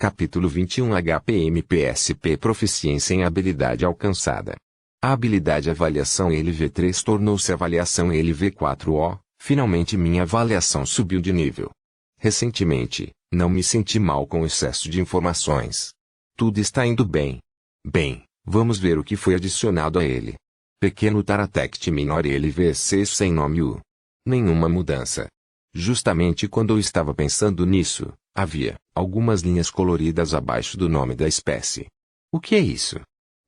Capítulo 21 HPMPSP Proficiência em habilidade alcançada. A habilidade avaliação LV3 tornou-se avaliação LV4O, finalmente minha avaliação subiu de nível. Recentemente, não me senti mal com o excesso de informações. Tudo está indo bem. Bem, vamos ver o que foi adicionado a ele. Pequeno Taratect Minor LV6 sem nome U. Nenhuma mudança. Justamente quando eu estava pensando nisso, havia algumas linhas coloridas abaixo do nome da espécie. O que é isso?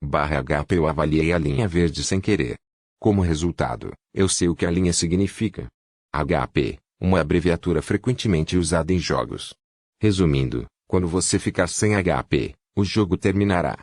/HP Eu avaliei a linha verde sem querer. Como resultado, eu sei o que a linha significa. HP, uma abreviatura frequentemente usada em jogos. Resumindo, quando você ficar sem HP, o jogo terminará.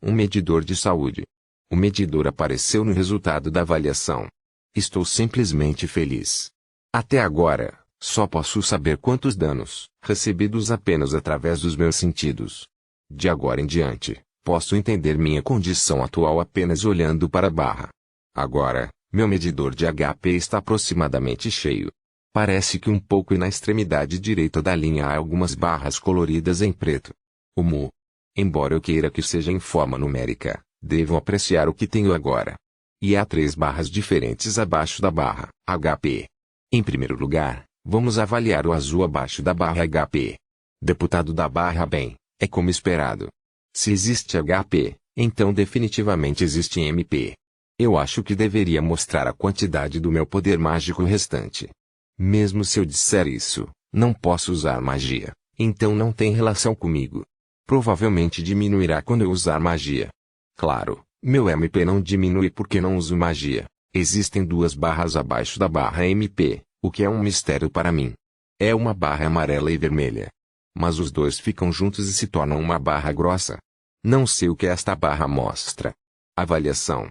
Um medidor de saúde. O medidor apareceu no resultado da avaliação. Estou simplesmente feliz. Até agora, só posso saber quantos danos recebidos apenas através dos meus sentidos. De agora em diante, posso entender minha condição atual apenas olhando para a barra. Agora, meu medidor de HP está aproximadamente cheio. Parece que um pouco na extremidade direita da linha há algumas barras coloridas em preto. O mu. Embora eu queira que seja em forma numérica, devo apreciar o que tenho agora. E há 3 barras diferentes abaixo da barra HP. Em primeiro lugar, vamos avaliar o azul abaixo da barra HP. Deputado da barra bem, é como esperado. Se existe HP, então definitivamente existe MP. Eu acho que deveria mostrar a quantidade do meu poder mágico restante. Mesmo se eu disser isso, não posso usar magia, então não tem relação comigo. Provavelmente diminuirá quando eu usar magia. Claro, meu MP não diminui porque não uso magia. Existem 2 barras abaixo da barra MP, o que é um mistério para mim. É uma barra amarela e vermelha. Mas os dois ficam juntos e se tornam uma barra grossa. Não sei o que esta barra mostra. Avaliação.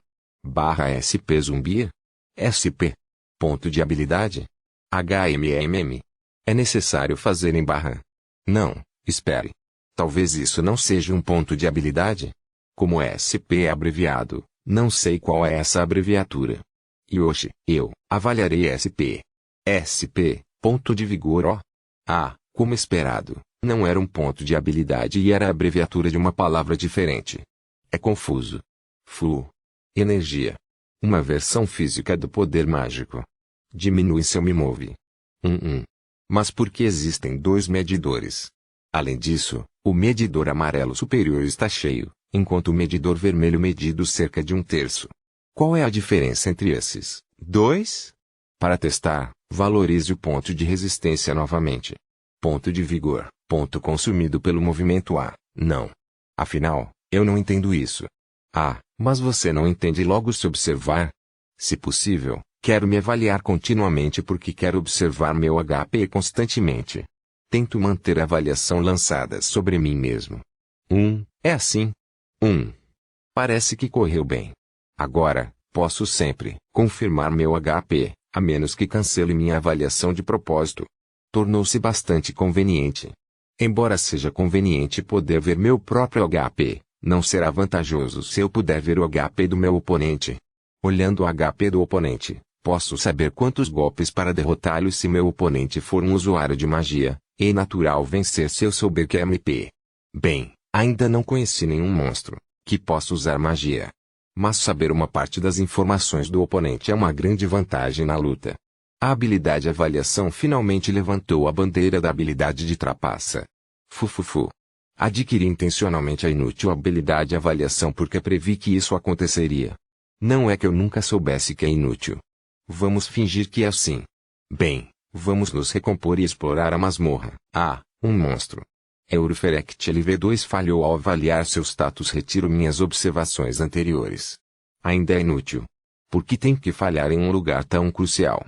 Barra SP Zumbi? SP. Ponto de habilidade? HMMM. É necessário fazer em barra? Não, espere. Talvez isso não seja um ponto de habilidade? Como SP é abreviado, não sei qual é essa abreviatura. Yoshi, eu avaliarei SP. SP, ponto de vigor O. Como esperado, não era um ponto de habilidade e era a abreviatura de uma palavra diferente. É confuso. Flu. Energia. Uma versão física do poder mágico. Diminui se eu me move. Mas por que existem 2 medidores? Além disso, o medidor amarelo superior está cheio, enquanto o medidor vermelho medido cerca de 1/3. Qual é a diferença entre esses 2? Para testar, valorize o ponto de resistência novamente. Ponto de vigor, ponto consumido pelo movimento A, não. Afinal, eu não entendo isso. Mas você não entende logo se observar? Se possível, quero me avaliar continuamente porque quero observar meu HP constantemente. Tento manter a avaliação lançada sobre mim mesmo. É assim. Parece que correu bem. Agora, posso sempre confirmar meu HP, a menos que cancele minha avaliação de propósito. Tornou-se bastante conveniente. Embora seja conveniente poder ver meu próprio HP, não será vantajoso se eu puder ver o HP do meu oponente. Olhando o HP do oponente, posso saber quantos golpes para derrotá-lo se meu oponente for um usuário de magia. É natural vencer se eu souber que é MP. Bem, ainda não conheci nenhum monstro que possa usar magia. Mas saber uma parte das informações do oponente é uma grande vantagem na luta. A habilidade avaliação finalmente levantou a bandeira da habilidade de trapaça. Fufufu. Adquiri intencionalmente a inútil habilidade avaliação porque previ que isso aconteceria. Não é que eu nunca soubesse que é inútil. Vamos fingir que é assim. Bem, vamos nos recompor e explorar a masmorra. Um monstro. Euroferect LV2 falhou ao avaliar seu status. Retiro minhas observações anteriores. Ainda é inútil. Por que tem que falhar em um lugar tão crucial?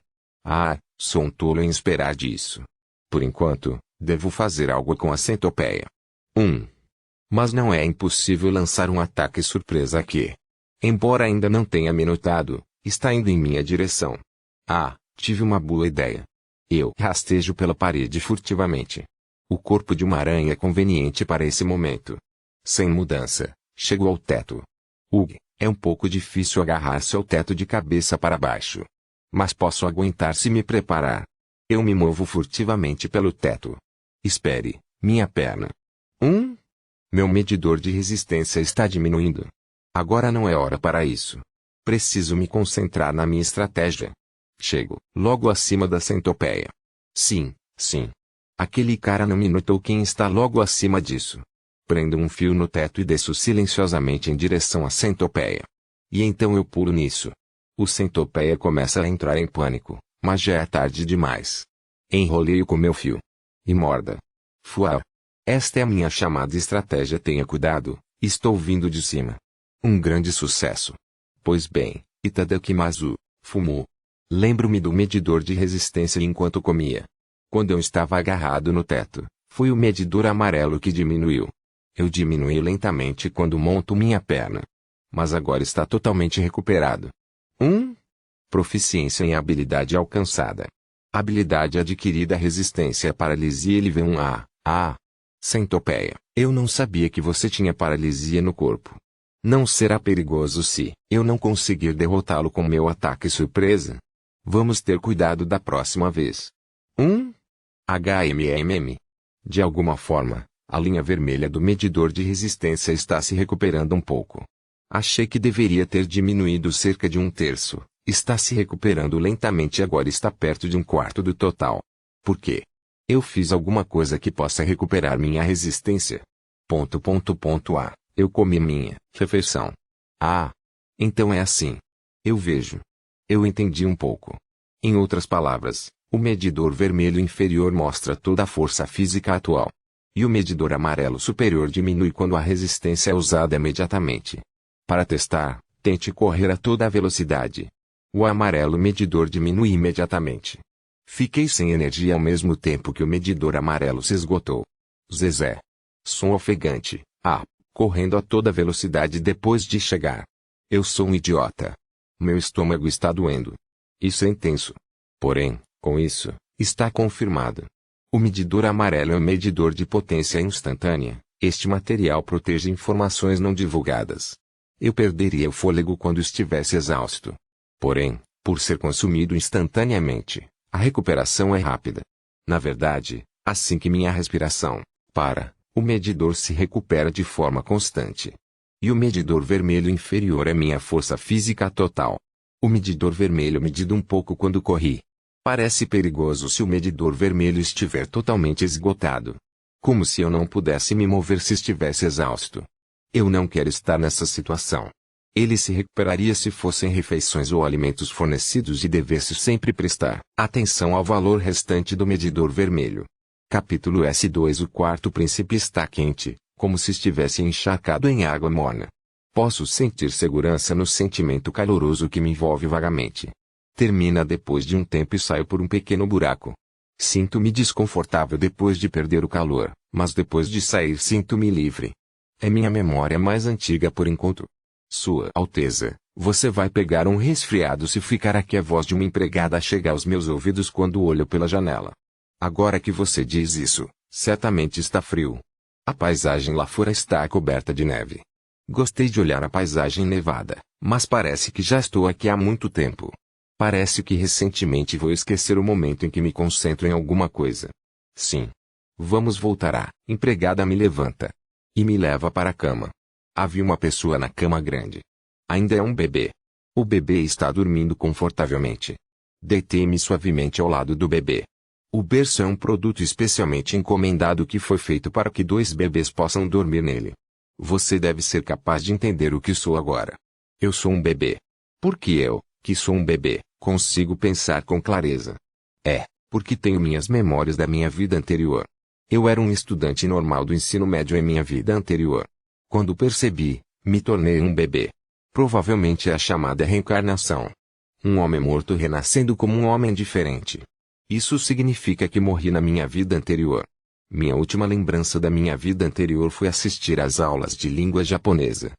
Sou um tolo em esperar disso. Por enquanto, devo fazer algo com a centopeia. Mas não é impossível lançar um ataque surpresa que, embora ainda não tenha me notado, está indo em minha direção. Tive uma boa ideia. Eu rastejo pela parede furtivamente. O corpo de uma aranha é conveniente para esse momento. Sem mudança, chego ao teto. É um pouco difícil agarrar-se ao teto de cabeça para baixo. Mas posso aguentar se me preparar. Eu me movo furtivamente pelo teto. Espere, minha perna. Meu medidor de resistência está diminuindo. Agora não é hora para isso. Preciso me concentrar na minha estratégia. Chego logo acima da centopeia. Sim, sim. Aquele cara não me notou quem está logo acima disso. Prendo um fio no teto e desço silenciosamente em direção à centopeia. E então eu pulo nisso. O centopeia começa a entrar em pânico, mas já é tarde demais. Enrolei-o com meu fio. E morda. Fuá. Esta é a minha chamada estratégia. Tenha cuidado, estou vindo de cima. Um grande sucesso. Pois bem, Itadakimasu, fumou. Lembro-me do medidor de resistência enquanto comia. Quando eu estava agarrado no teto, foi o medidor amarelo que diminuiu. Eu diminui lentamente quando monto minha perna. Mas agora está totalmente recuperado. Proficiência em habilidade alcançada. Habilidade adquirida resistência à paralisia LV1A. Centopeia. Eu não sabia que você tinha paralisia no corpo. Não será perigoso se eu não conseguir derrotá-lo com meu ataque surpresa? Vamos ter cuidado da próxima vez. HMMM. De alguma forma, a linha vermelha do medidor de resistência está se recuperando um pouco. Achei que deveria ter diminuído cerca de 1/3. Está se recuperando lentamente e agora está perto de 1/4 do total. Por quê? Eu fiz alguma coisa que possa recuperar minha resistência. Eu comi minha refeição. Então é assim. Eu vejo. Eu entendi um pouco. Em outras palavras, o medidor vermelho inferior mostra toda a força física atual. E o medidor amarelo superior diminui quando a resistência é usada imediatamente. Para testar, tente correr a toda a velocidade. O amarelo medidor diminui imediatamente. Fiquei sem energia ao mesmo tempo que o medidor amarelo se esgotou. Zezé. Som ofegante. Correndo a toda velocidade depois de chegar. Eu sou um idiota. Meu estômago está doendo. Isso é intenso. Porém, com isso, está confirmado. O medidor amarelo é um medidor de potência instantânea. Este material protege informações não divulgadas. Eu perderia o fôlego quando estivesse exausto. Porém, por ser consumido instantaneamente, a recuperação é rápida. Na verdade, assim que minha respiração para, o medidor se recupera de forma constante. E o medidor vermelho inferior é minha força física total. O medidor vermelho medido um pouco quando corri. Parece perigoso se o medidor vermelho estiver totalmente esgotado. Como se eu não pudesse me mover se estivesse exausto. Eu não quero estar nessa situação. Ele se recuperaria se fossem refeições ou alimentos fornecidos e devesse sempre prestar atenção ao valor restante do medidor vermelho. Capítulo S2 O quarto princípio está quente, como se estivesse encharcado em água morna. Posso sentir segurança no sentimento caloroso que me envolve vagamente. Termina depois de um tempo e saio por um pequeno buraco. Sinto-me desconfortável depois de perder o calor, mas depois de sair sinto-me livre. É minha memória mais antiga por enquanto. Sua Alteza, você vai pegar um resfriado se ficar aqui. A voz de uma empregada chega aos meus ouvidos quando olho pela janela. Agora que você diz isso, certamente está frio. A paisagem lá fora está coberta de neve. Gostei de olhar a paisagem nevada, mas parece que já estou aqui há muito tempo. Parece que recentemente vou esquecer o momento em que me concentro em alguma coisa. Sim. Vamos voltar. A empregada me levanta e me leva para a cama. Havia uma pessoa na cama grande. Ainda é um bebê. O bebê está dormindo confortavelmente. Deitei-me suavemente ao lado do bebê. O berço é um produto especialmente encomendado que foi feito para que 2 bebês possam dormir nele. Você deve ser capaz de entender o que sou agora. Eu sou um bebê. Porque eu, que sou um bebê, consigo pensar com clareza. Porque tenho minhas memórias da minha vida anterior. Eu era um estudante normal do ensino médio em minha vida anterior. Quando percebi, me tornei um bebê. Provavelmente é a chamada reencarnação. Um homem morto renascendo como um homem diferente. Isso significa que morri na minha vida anterior. Minha última lembrança da minha vida anterior foi assistir às aulas de língua japonesa.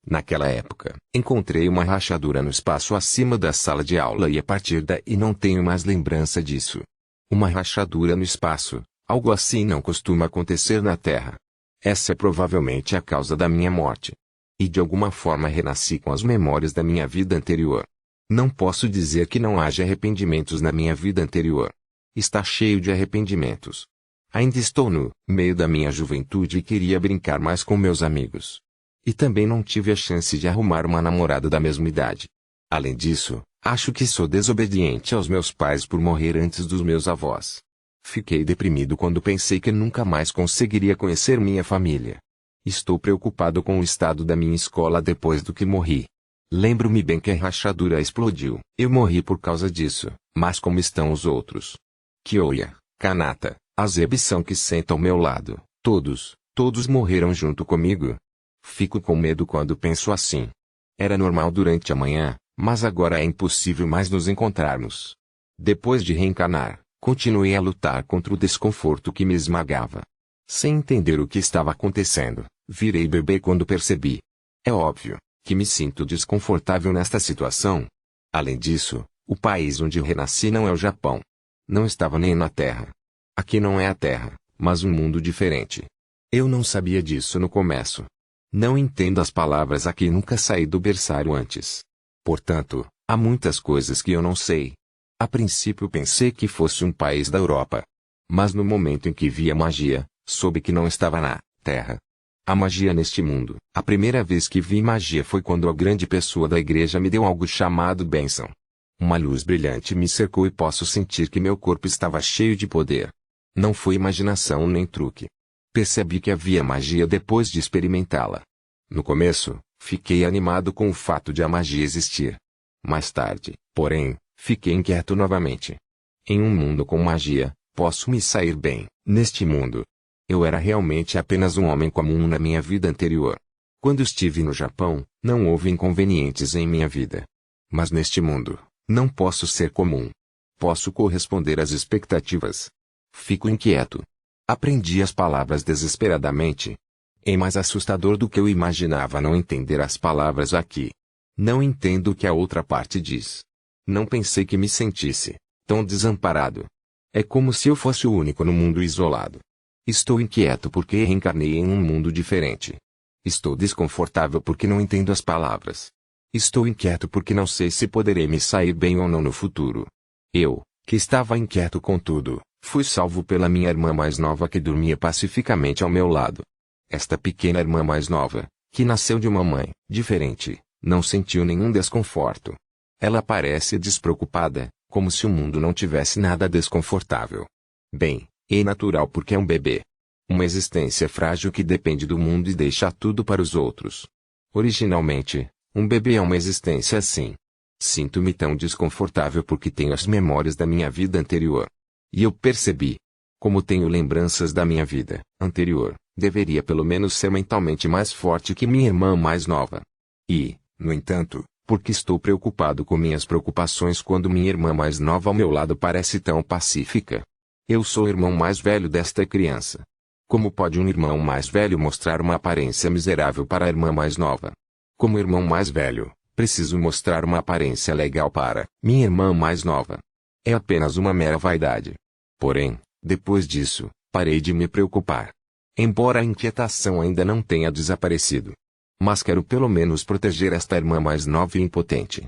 Naquela época, encontrei uma rachadura no espaço acima da sala de aula e a partir daí não tenho mais lembrança disso. Uma rachadura no espaço, algo assim não costuma acontecer na Terra. Essa é provavelmente a causa da minha morte. E de alguma forma renasci com as memórias da minha vida anterior. Não posso dizer que não haja arrependimentos na minha vida anterior. Está cheio de arrependimentos. Ainda estou no meio da minha juventude e queria brincar mais com meus amigos. E também não tive a chance de arrumar uma namorada da mesma idade. Além disso, acho que sou desobediente aos meus pais por morrer antes dos meus avós. Fiquei deprimido quando pensei que nunca mais conseguiria conhecer minha família. Estou preocupado com o estado da minha escola depois do que morri. Lembro-me bem que a rachadura explodiu. Eu morri por causa disso, mas como estão os outros? Kyoya, Kanata, Azebi são que sentam ao meu lado. Todos morreram junto comigo. Fico com medo quando penso assim. Era normal durante a manhã, mas agora é impossível mais nos encontrarmos. Depois de reencarnar, continuei a lutar contra o desconforto que me esmagava. Sem entender o que estava acontecendo, virei bebê quando percebi. É óbvio que me sinto desconfortável nesta situação. Além disso, o país onde renasci não é o Japão. Não estava nem na Terra. Aqui não é a Terra, mas um mundo diferente. Eu não sabia disso no começo. Não entendo as palavras aqui e nunca saí do berçário antes. Portanto, há muitas coisas que eu não sei. A princípio pensei que fosse um país da Europa. Mas no momento em que vi a magia, soube que não estava na Terra. A magia neste mundo. A primeira vez que vi magia foi quando a grande pessoa da igreja me deu algo chamado bênção. Uma luz brilhante me cercou e posso sentir que meu corpo estava cheio de poder. Não foi imaginação nem truque. Percebi que havia magia depois de experimentá-la. No começo, fiquei animado com o fato de a magia existir. Mais tarde, porém, fiquei inquieto novamente. Em um mundo com magia, posso me sair bem. Neste mundo, eu era realmente apenas um homem comum na minha vida anterior. Quando estive no Japão, não houve inconvenientes em minha vida. Mas neste mundo, não posso ser comum. Posso corresponder às expectativas. Fico inquieto. Aprendi as palavras desesperadamente. É mais assustador do que eu imaginava não entender as palavras aqui. Não entendo o que a outra parte diz. Não pensei que me sentisse tão desamparado. É como se eu fosse o único no mundo isolado. Estou inquieto porque reencarnei em um mundo diferente. Estou desconfortável porque não entendo as palavras. Estou inquieto porque não sei se poderei me sair bem ou não no futuro. Eu, que estava inquieto com tudo, fui salvo pela minha irmã mais nova que dormia pacificamente ao meu lado. Esta pequena irmã mais nova, que nasceu de uma mãe diferente, não sentiu nenhum desconforto. Ela parece despreocupada, como se o mundo não tivesse nada desconfortável. Bem, é natural porque é um bebê. Uma existência frágil que depende do mundo e deixa tudo para os outros. Originalmente, um bebê é uma existência assim. Sinto-me tão desconfortável porque tenho as memórias da minha vida anterior. E eu percebi. Como tenho lembranças da minha vida anterior, deveria pelo menos ser mentalmente mais forte que minha irmã mais nova. E, no entanto, porque estou preocupado com minhas preocupações quando minha irmã mais nova ao meu lado parece tão pacífica? Eu sou o irmão mais velho desta criança. Como pode um irmão mais velho mostrar uma aparência miserável para a irmã mais nova? Como irmão mais velho, preciso mostrar uma aparência legal para minha irmã mais nova. É apenas uma mera vaidade. Porém, depois disso, parei de me preocupar. Embora a inquietação ainda não tenha desaparecido. Mas quero pelo menos proteger esta irmã mais nova e impotente.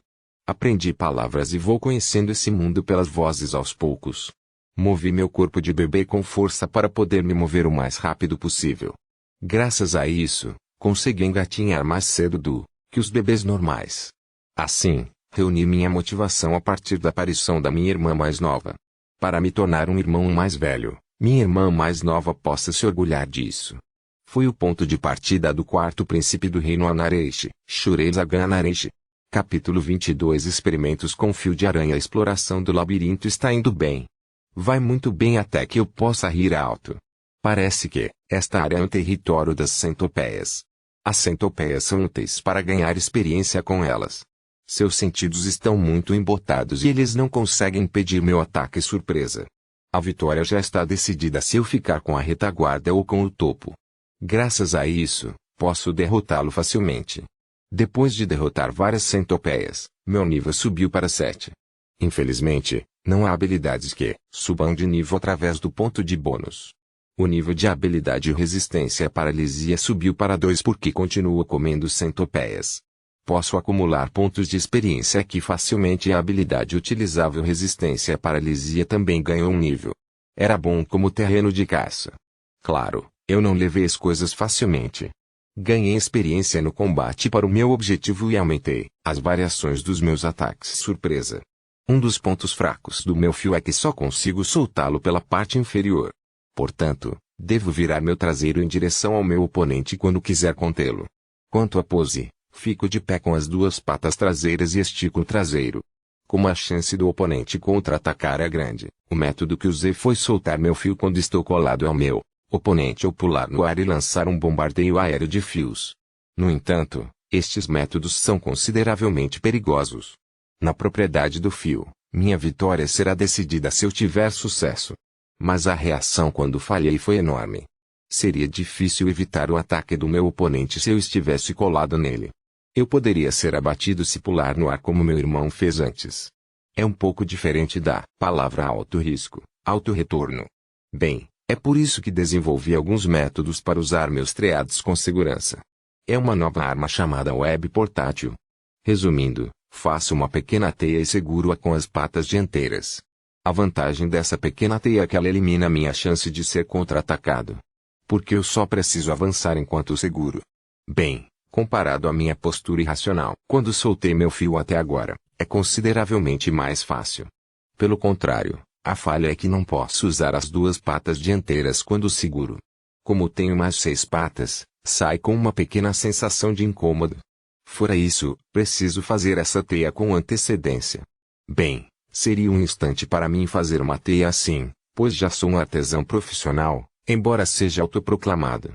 Aprendi palavras e vou conhecendo esse mundo pelas vozes aos poucos. Movi meu corpo de bebê com força para poder me mover o mais rápido possível. Graças a isso, consegui engatinhar mais cedo do que os bebês normais. Assim, reuni minha motivação a partir da aparição da minha irmã mais nova. Para me tornar um irmão mais velho, minha irmã mais nova possa se orgulhar disso. Foi o ponto de partida do quarto príncipe do reino Anareishi, Shureizagan Anareishi. Capítulo 22 Experimentos com fio de aranha. A exploração do labirinto está indo bem. Vai muito bem até que eu possa rir alto. Parece que esta área é um território das centopeias. As centopeias são úteis para ganhar experiência com elas. Seus sentidos estão muito embotados e eles não conseguem impedir meu ataque surpresa. A vitória já está decidida se eu ficar com a retaguarda ou com o topo. Graças a isso, posso derrotá-lo facilmente. Depois de derrotar várias centopeias, meu nível subiu para 7. Infelizmente, não há habilidades que subam de nível através do ponto de bônus. O nível de habilidade e resistência à paralisia subiu para 2 porque continuo comendo centopeias. Posso acumular pontos de experiência aqui facilmente e a habilidade utilizável resistência à paralisia também ganhou um nível. Era bom como terreno de caça. Claro, eu não levei as coisas facilmente. Ganhei experiência no combate para o meu objetivo e aumentei as variações dos meus ataques surpresa. Um dos pontos fracos do meu fio é que só consigo soltá-lo pela parte inferior. Portanto, devo virar meu traseiro em direção ao meu oponente quando quiser contê-lo. Quanto à pose, fico de pé com as duas patas traseiras e estico o traseiro. Como a chance do oponente contra-atacar é grande, o método que usei foi soltar meu fio quando estou colado ao meu oponente ou pular no ar e lançar um bombardeio aéreo de fios. No entanto, estes métodos são consideravelmente perigosos. Na propriedade do fio, minha vitória será decidida se eu tiver sucesso. Mas a reação quando falhei foi enorme. Seria difícil evitar o ataque do meu oponente se eu estivesse colado nele. Eu poderia ser abatido se pular no ar como meu irmão fez antes. É um pouco diferente da palavra alto risco, alto retorno. Bem, é por isso que desenvolvi alguns métodos para usar meus triads com segurança. É uma nova arma chamada web portátil. Resumindo, faço uma pequena teia e seguro-a com as patas dianteiras. A vantagem dessa pequena teia é que ela elimina minha chance de ser contra-atacado. Porque eu só preciso avançar enquanto seguro. Bem, comparado à minha postura irracional quando soltei meu fio até agora, é consideravelmente mais fácil. Pelo contrário, a falha é que não posso usar as duas patas dianteiras quando seguro. Como tenho mais 6 patas, sai com uma pequena sensação de incômodo. Fora isso, preciso fazer essa teia com antecedência. Bem, seria um instante para mim fazer uma teia assim, pois já sou um artesão profissional, embora seja autoproclamado.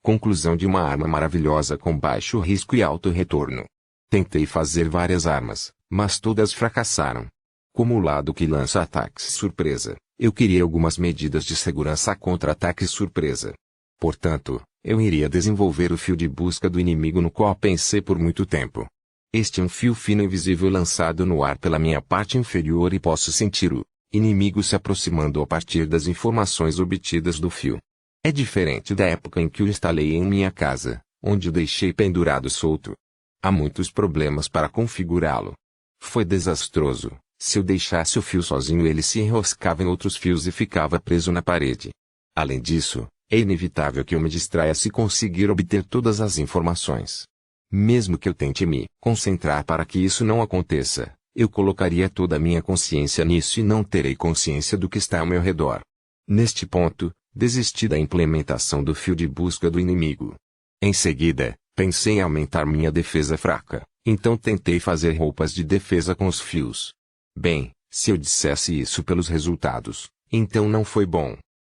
Conclusão de uma arma maravilhosa com baixo risco e alto retorno. Tentei fazer várias armas, mas todas fracassaram. Como o lado que lança ataques surpresa, eu queria algumas medidas de segurança contra ataques surpresa. Portanto, eu iria desenvolver o fio de busca do inimigo no qual pensei por muito tempo. Este é um fio fino invisível lançado no ar pela minha parte inferior e posso sentir o inimigo se aproximando a partir das informações obtidas do fio. É diferente da época em que o instalei em minha casa, onde o deixei pendurado solto. Há muitos problemas para configurá-lo. Foi desastroso. Se eu deixasse o fio sozinho ele se enroscava em outros fios e ficava preso na parede. Além disso, é inevitável que eu me distraia se conseguir obter todas as informações. Mesmo que eu tente me concentrar para que isso não aconteça, eu colocaria toda a minha consciência nisso e não terei consciência do que está ao meu redor. Neste ponto, desisti da implementação do fio de busca do inimigo. Em seguida, pensei em aumentar minha defesa fraca, então tentei fazer roupas de defesa com os fios. Bem, se eu dissesse isso pelos resultados, então não foi bom.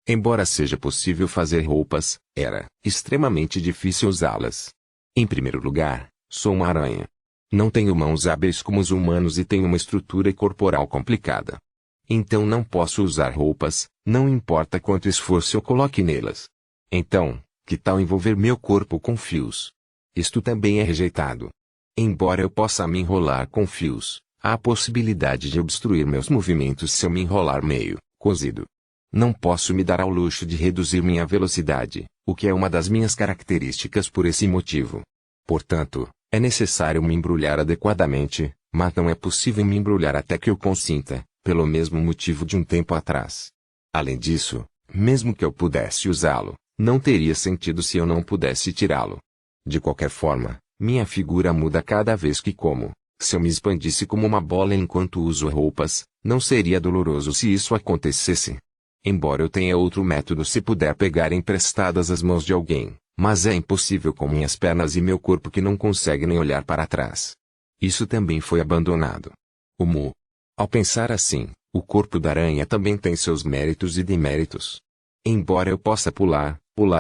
Embora seja possível fazer roupas, era extremamente difícil usá-las. Em primeiro lugar, sou uma aranha. Não tenho mãos hábeis como os humanos e tenho uma estrutura corporal complicada. Então não posso usar roupas, não importa quanto esforço eu coloque nelas. Então, que tal envolver meu corpo com fios? Isto também é rejeitado. Embora eu possa me enrolar com fios, há a possibilidade de obstruir meus movimentos se eu me enrolar meio cozido. Não posso me dar ao luxo de reduzir minha velocidade, o que é uma das minhas características por esse motivo. Portanto, é necessário me embrulhar adequadamente, mas não é possível me embrulhar até que eu consinta, pelo mesmo motivo de um tempo atrás. Além disso, mesmo que eu pudesse usá-lo, não teria sentido se eu não pudesse tirá-lo. De qualquer forma, minha figura muda cada vez que como. Se eu me expandisse como uma bola enquanto uso roupas, não seria doloroso se isso acontecesse. Embora eu tenha outro método se puder pegar emprestadas as mãos de alguém, mas é impossível com minhas pernas e meu corpo que não consegue nem olhar para trás. Isso também foi abandonado. Ao pensar assim, o corpo da aranha também tem seus méritos e deméritos. Embora eu possa pular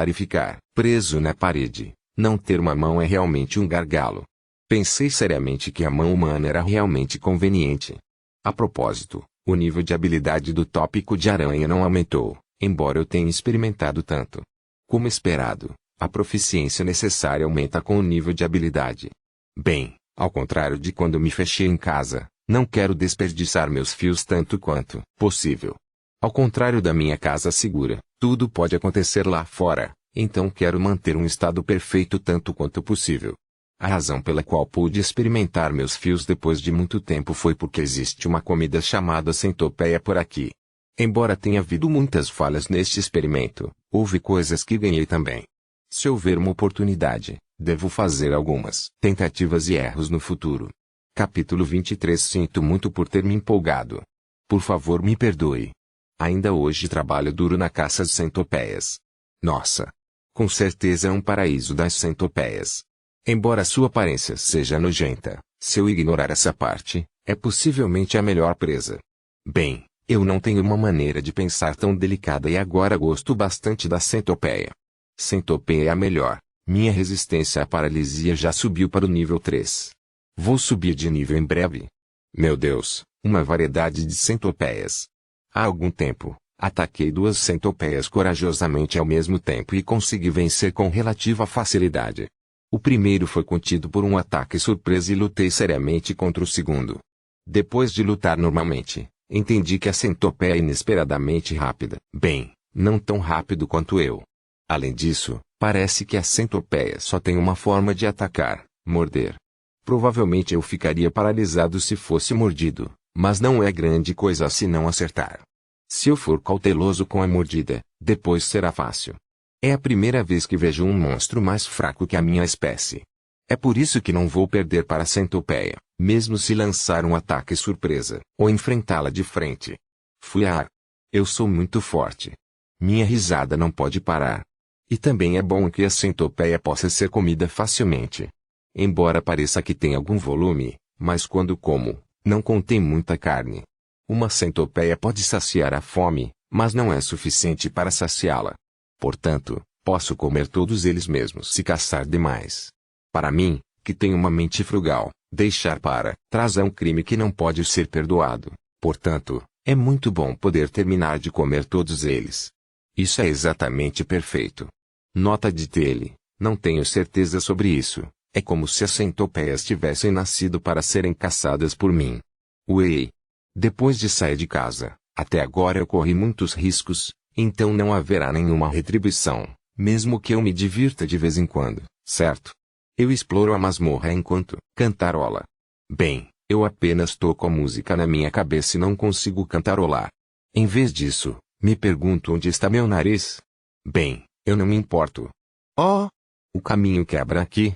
e ficar preso na parede, não ter uma mão é realmente um gargalo. Pensei seriamente que a mão humana era realmente conveniente. A propósito, o nível de habilidade do tópico de aranha não aumentou, embora eu tenha experimentado tanto. Como esperado, a proficiência necessária aumenta com o nível de habilidade. Bem, ao contrário de quando me fechei em casa, não quero desperdiçar meus fios tanto quanto possível. Ao contrário da minha casa segura, tudo pode acontecer lá fora, então quero manter um estado perfeito tanto quanto possível. A razão pela qual pude experimentar meus fios depois de muito tempo foi porque existe uma comida chamada centopeia por aqui. Embora tenha havido muitas falhas neste experimento, houve coisas que ganhei também. Se houver uma oportunidade, devo fazer algumas tentativas e erros no futuro. Capítulo 23. Sinto muito por ter me empolgado. Por favor, me perdoe. Ainda hoje trabalho duro na caça de centopeias. Nossa! Com certeza é um paraíso das centopeias. Embora sua aparência seja nojenta, se eu ignorar essa parte, é possivelmente a melhor presa. Bem, eu não tenho uma maneira de pensar tão delicada e agora gosto bastante da centopeia. Centopeia é a melhor. Minha resistência à paralisia já subiu para o nível 3. Vou subir de nível em breve. Meu Deus, uma variedade de centopeias. Há algum tempo, ataquei 2 centopeias corajosamente ao mesmo tempo e consegui vencer com relativa facilidade. O primeiro foi contido por um ataque surpresa e lutei seriamente contra o segundo. Depois de lutar normalmente, entendi que a centopeia é inesperadamente rápida. Bem, não tão rápido quanto eu. Além disso, parece que a centopeia só tem uma forma de atacar: morder. Provavelmente eu ficaria paralisado se fosse mordido, mas não é grande coisa se não acertar. Se eu for cauteloso com a mordida, depois será fácil. É a primeira vez que vejo um monstro mais fraco que a minha espécie. É por isso que não vou perder para a centopeia, mesmo se lançar um ataque surpresa, ou enfrentá-la de frente. Fui a ar. Eu sou muito forte. Minha risada não pode parar. E também é bom que a centopeia possa ser comida facilmente. Embora pareça que tem algum volume, mas quando como, não contém muita carne. Uma centopeia pode saciar a fome, mas não é suficiente para saciá-la. Portanto, posso comer todos eles mesmo se caçar demais. Para mim, que tenho uma mente frugal, deixar para trás é um crime que não pode ser perdoado. Portanto, é muito bom poder terminar de comer todos eles. Isso é exatamente perfeito. Nota de tele, não tenho certeza sobre isso. É como se as centopeias tivessem nascido para serem caçadas por mim. Uei! Depois de sair de casa, até agora eu corri muitos riscos, então não haverá nenhuma retribuição, mesmo que eu me divirta de vez em quando, certo? Eu exploro a masmorra enquanto cantarola. Bem, eu apenas toco a música na minha cabeça e não consigo cantarolar. Em vez disso, me pergunto onde está meu nariz. Bem, eu não me importo. Oh! O caminho quebra aqui.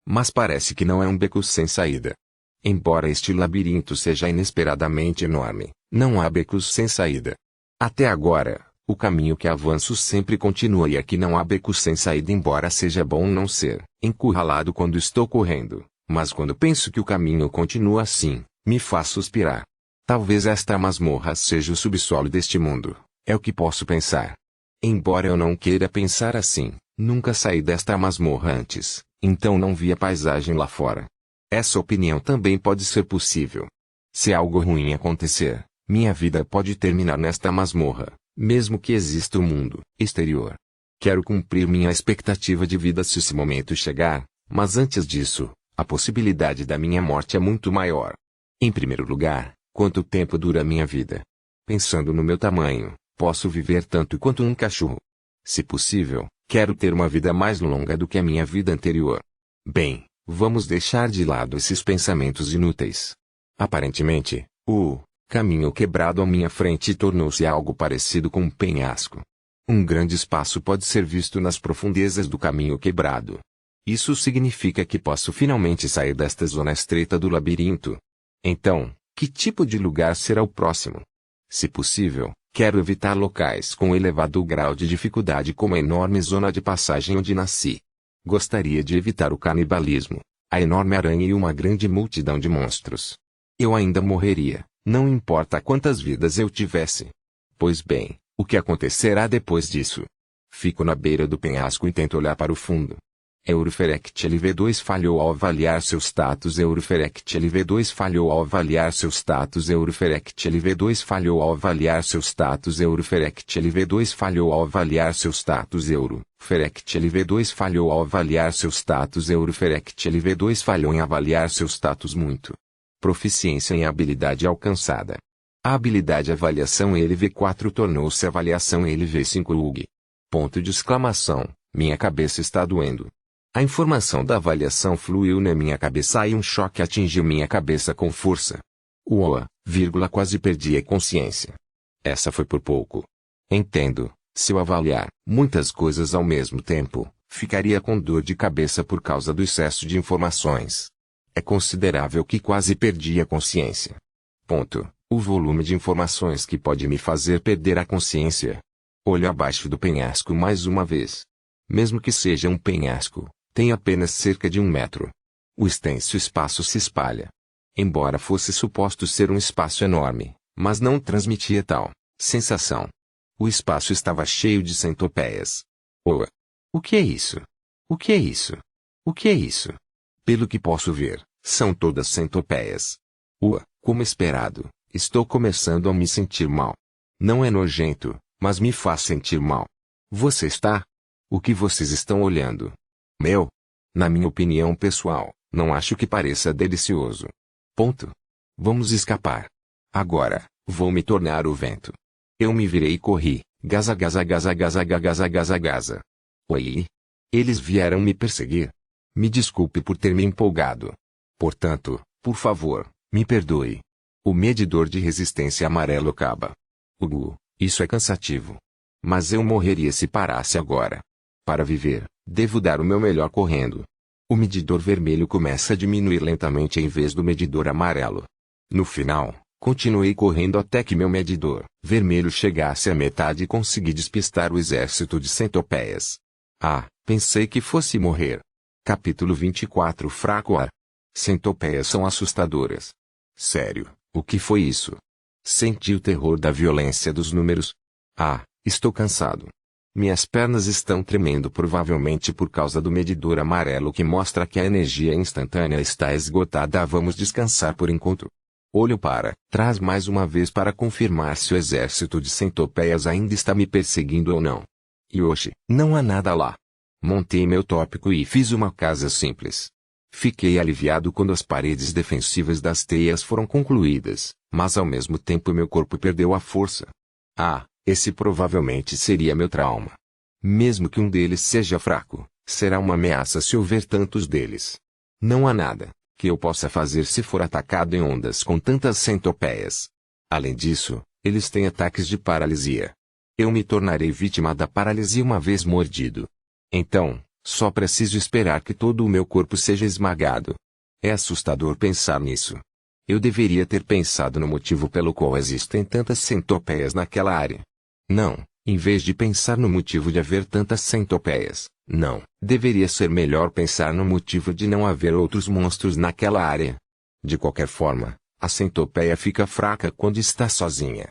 Mas parece que não é um beco sem saída. Embora este labirinto seja inesperadamente enorme, não há becos sem saída. Até agora, o caminho que avanço sempre continua e aqui não há becos sem saída, embora seja bom não ser encurralado quando estou correndo, mas quando penso que o caminho continua assim, me faz suspirar. Talvez esta masmorra seja o subsolo deste mundo, é o que posso pensar. Embora eu não queira pensar assim, nunca saí desta masmorra antes. Então não vi a paisagem lá fora. Essa opinião também pode ser possível. Se algo ruim acontecer, minha vida pode terminar nesta masmorra, mesmo que exista o mundo exterior. Quero cumprir minha expectativa de vida se esse momento chegar, mas antes disso, a possibilidade da minha morte é muito maior. Em primeiro lugar, quanto tempo dura a minha vida? Pensando no meu tamanho, posso viver tanto quanto um cachorro. Se possível, quero ter uma vida mais longa do que a minha vida anterior. Bem, vamos deixar de lado esses pensamentos inúteis. Aparentemente, o caminho quebrado à minha frente tornou-se algo parecido com um penhasco. Um grande espaço pode ser visto nas profundezas do caminho quebrado. Isso significa que posso finalmente sair desta zona estreita do labirinto. Então, que tipo de lugar será o próximo? Se possível, quero evitar locais com elevado grau de dificuldade como a enorme zona de passagem onde nasci. Gostaria de evitar o canibalismo, a enorme aranha e uma grande multidão de monstros. Eu ainda morreria, não importa quantas vidas eu tivesse. Pois bem, o que acontecerá depois disso? Fico na beira do penhasco e tento olhar para o fundo. Euroferect LV2 falhou ao avaliar seu status. Euroferect LV2 falhou ao avaliar seu status. Euroferect LV2 falhou ao avaliar seu status. Euroferect LV2 falhou ao avaliar seu status. Euroferect LV2 falhou ao avaliar seu status. Euroferect LV2 falhou em avaliar seu status muito. Proficiência em habilidade alcançada. A habilidade avaliação LV4 tornou-se avaliação LV5 UG. Ponto de exclamação, minha cabeça está doendo. A informação da avaliação fluiu na minha cabeça e um choque atingiu minha cabeça com força. Uoa, quase perdi a consciência. Essa foi por pouco. Entendo, se eu avaliar muitas coisas ao mesmo tempo, ficaria com dor de cabeça por causa do excesso de informações. É considerável que quase perdi a consciência. Ponto. O volume de informações que pode me fazer perder a consciência. Olho abaixo do penhasco mais uma vez. Mesmo que seja um penhasco, tem apenas cerca de 1 metro. O extenso espaço se espalha. Embora fosse suposto ser um espaço enorme, mas não transmitia tal sensação. O espaço estava cheio de centopeias. Oh! O que é isso? O que é isso? O que é isso? Pelo que posso ver, são todas centopeias. Como esperado, estou começando a me sentir mal. Não é nojento, mas me faz sentir mal. Você está? O que vocês estão olhando? Na minha opinião pessoal, não acho que pareça delicioso. Ponto. Vamos escapar. Agora, vou me tornar o vento. Eu me virei e corri. Gaza gaza gaza gaza gaza gaza gaza. Oi? Eles vieram me perseguir. Me desculpe por ter me empolgado. Portanto, por favor, me perdoe. O medidor de resistência amarelo acaba. Isso é cansativo. Mas eu morreria se parasse agora. Para viver, devo dar o meu melhor correndo. O medidor vermelho começa a diminuir lentamente em vez do medidor amarelo. No final, continuei correndo até que meu medidor vermelho chegasse à metade e consegui despistar o exército de centopeias. Pensei que fosse morrer. Capítulo 24 Fraco ar. Centopeias são assustadoras. Sério, o que foi isso? Senti o terror da violência dos números. Estou cansado. Minhas pernas estão tremendo provavelmente por causa do medidor amarelo que mostra que a energia instantânea está esgotada. Vamos descansar por enquanto. Olho para trás mais uma vez para confirmar se o exército de centopeias ainda está me perseguindo ou não. Yoshi, não há nada lá. Montei meu tópico e fiz uma casa simples. Fiquei aliviado quando as paredes defensivas das teias foram concluídas, mas ao mesmo tempo meu corpo perdeu a força. Esse provavelmente seria meu trauma. Mesmo que um deles seja fraco, será uma ameaça se houver tantos deles. Não há nada que eu possa fazer se for atacado em ondas com tantas centopeias. Além disso, eles têm ataques de paralisia. Eu me tornarei vítima da paralisia uma vez mordido. Então, só preciso esperar que todo o meu corpo seja esmagado. É assustador pensar nisso. Eu deveria ter pensado no motivo pelo qual existem tantas centopeias naquela área. Não, em vez de pensar no motivo de haver tantas centopeias, deveria ser melhor pensar no motivo de não haver outros monstros naquela área. De qualquer forma, a centopeia fica fraca quando está sozinha.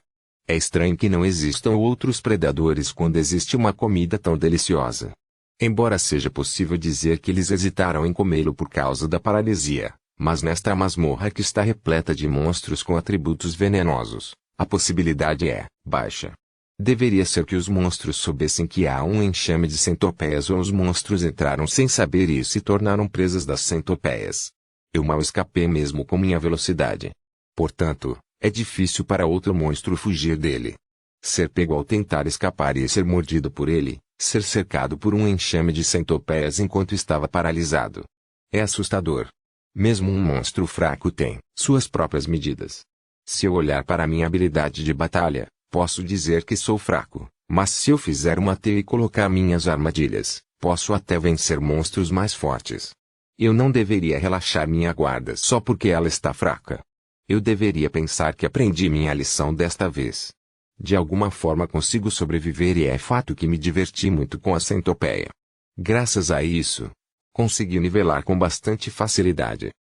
É estranho que não existam outros predadores quando existe uma comida tão deliciosa. Embora seja possível dizer que eles hesitaram em comê-lo por causa da paralisia, mas nesta masmorra que está repleta de monstros com atributos venenosos, a possibilidade é baixa. Deveria ser que os monstros soubessem que há um enxame de centopeias ou os monstros entraram sem saber isso e tornaram presas das centopeias. Eu mal escapei mesmo com minha velocidade. Portanto, é difícil para outro monstro fugir dele. Ser pego ao tentar escapar e ser mordido por ele, ser cercado por um enxame de centopeias enquanto estava paralisado. É assustador. Mesmo um monstro fraco tem suas próprias medidas. Se eu olhar para minha habilidade de batalha, posso dizer que sou fraco, mas se eu fizer uma teia e colocar minhas armadilhas, posso até vencer monstros mais fortes. Eu não deveria relaxar minha guarda só porque ela está fraca. Eu deveria pensar que aprendi minha lição desta vez. De alguma forma consigo sobreviver e é fato que me diverti muito com a centopeia. Graças a isso, consegui nivelar com bastante facilidade.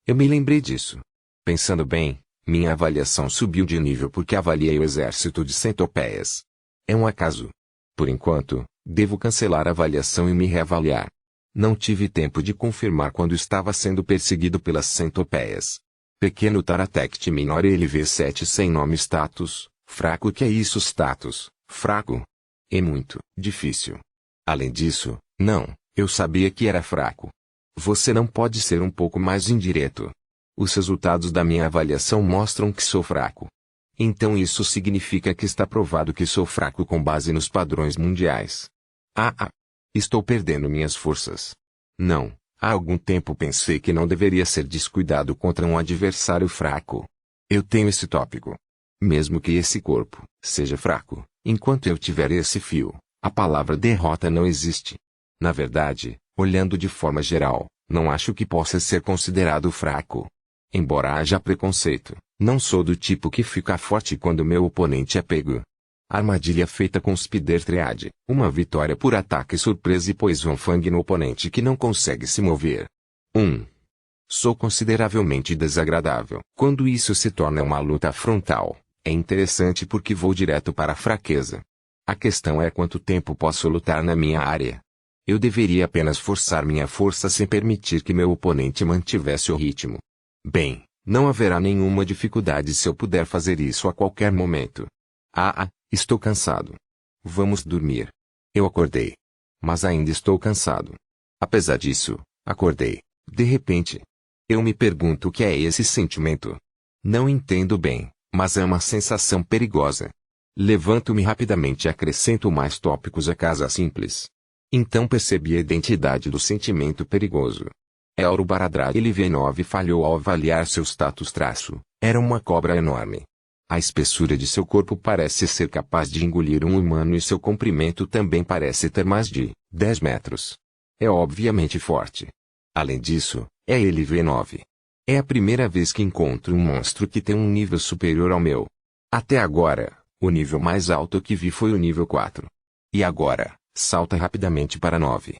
Eu me lembrei disso. Pensando bem, minha avaliação subiu de nível porque avaliei o exército de centopeias. É um acaso. Por enquanto, devo cancelar a avaliação e me reavaliar. Não tive tempo de confirmar quando estava sendo perseguido pelas centopeias. Pequeno Taratect Minor LV7 sem nome status, fraco. Que é isso status, fraco? É muito difícil. Além disso, eu sabia que era fraco. Você não pode ser um pouco mais indireto. Os resultados da minha avaliação mostram que sou fraco. Então isso significa que está provado que sou fraco com base nos padrões mundiais. Estou perdendo minhas forças. Há algum tempo pensei que não deveria ser descuidado contra um adversário fraco. Eu tenho esse tópico. Mesmo que esse corpo seja fraco, enquanto eu tiver esse fio, a palavra derrota não existe. Na verdade, olhando de forma geral, não acho que possa ser considerado fraco. Embora haja preconceito, não sou do tipo que fica forte quando meu oponente é pego. Armadilha feita com Spider Triad, uma vitória por ataque surpresa e Poison Fang no oponente que não consegue se mover. 1. Sou consideravelmente desagradável. Quando isso se torna uma luta frontal, é interessante porque vou direto para a fraqueza. A questão é quanto tempo posso lutar na minha área. Eu deveria apenas forçar minha força sem permitir que meu oponente mantivesse o ritmo. Bem, não haverá nenhuma dificuldade se eu puder fazer isso a qualquer momento. Estou cansado. Vamos dormir. Eu acordei. Mas ainda estou cansado. Apesar disso, acordei. De repente. Eu me pergunto o que é esse sentimento. Não entendo bem, mas é uma sensação perigosa. Levanto-me rapidamente e acrescento mais tópicos à casa simples. Então percebi a identidade do sentimento perigoso. Elrubaradra LV9 falhou ao avaliar seu status traço. Era uma cobra enorme. A espessura de seu corpo parece ser capaz de engolir um humano e seu comprimento também parece ter mais de 10 metros. É obviamente forte. Além disso, é LV9. É a primeira vez que encontro um monstro que tem um nível superior ao meu. Até agora, o nível mais alto que vi foi o nível 4. E agora, salta rapidamente para 9.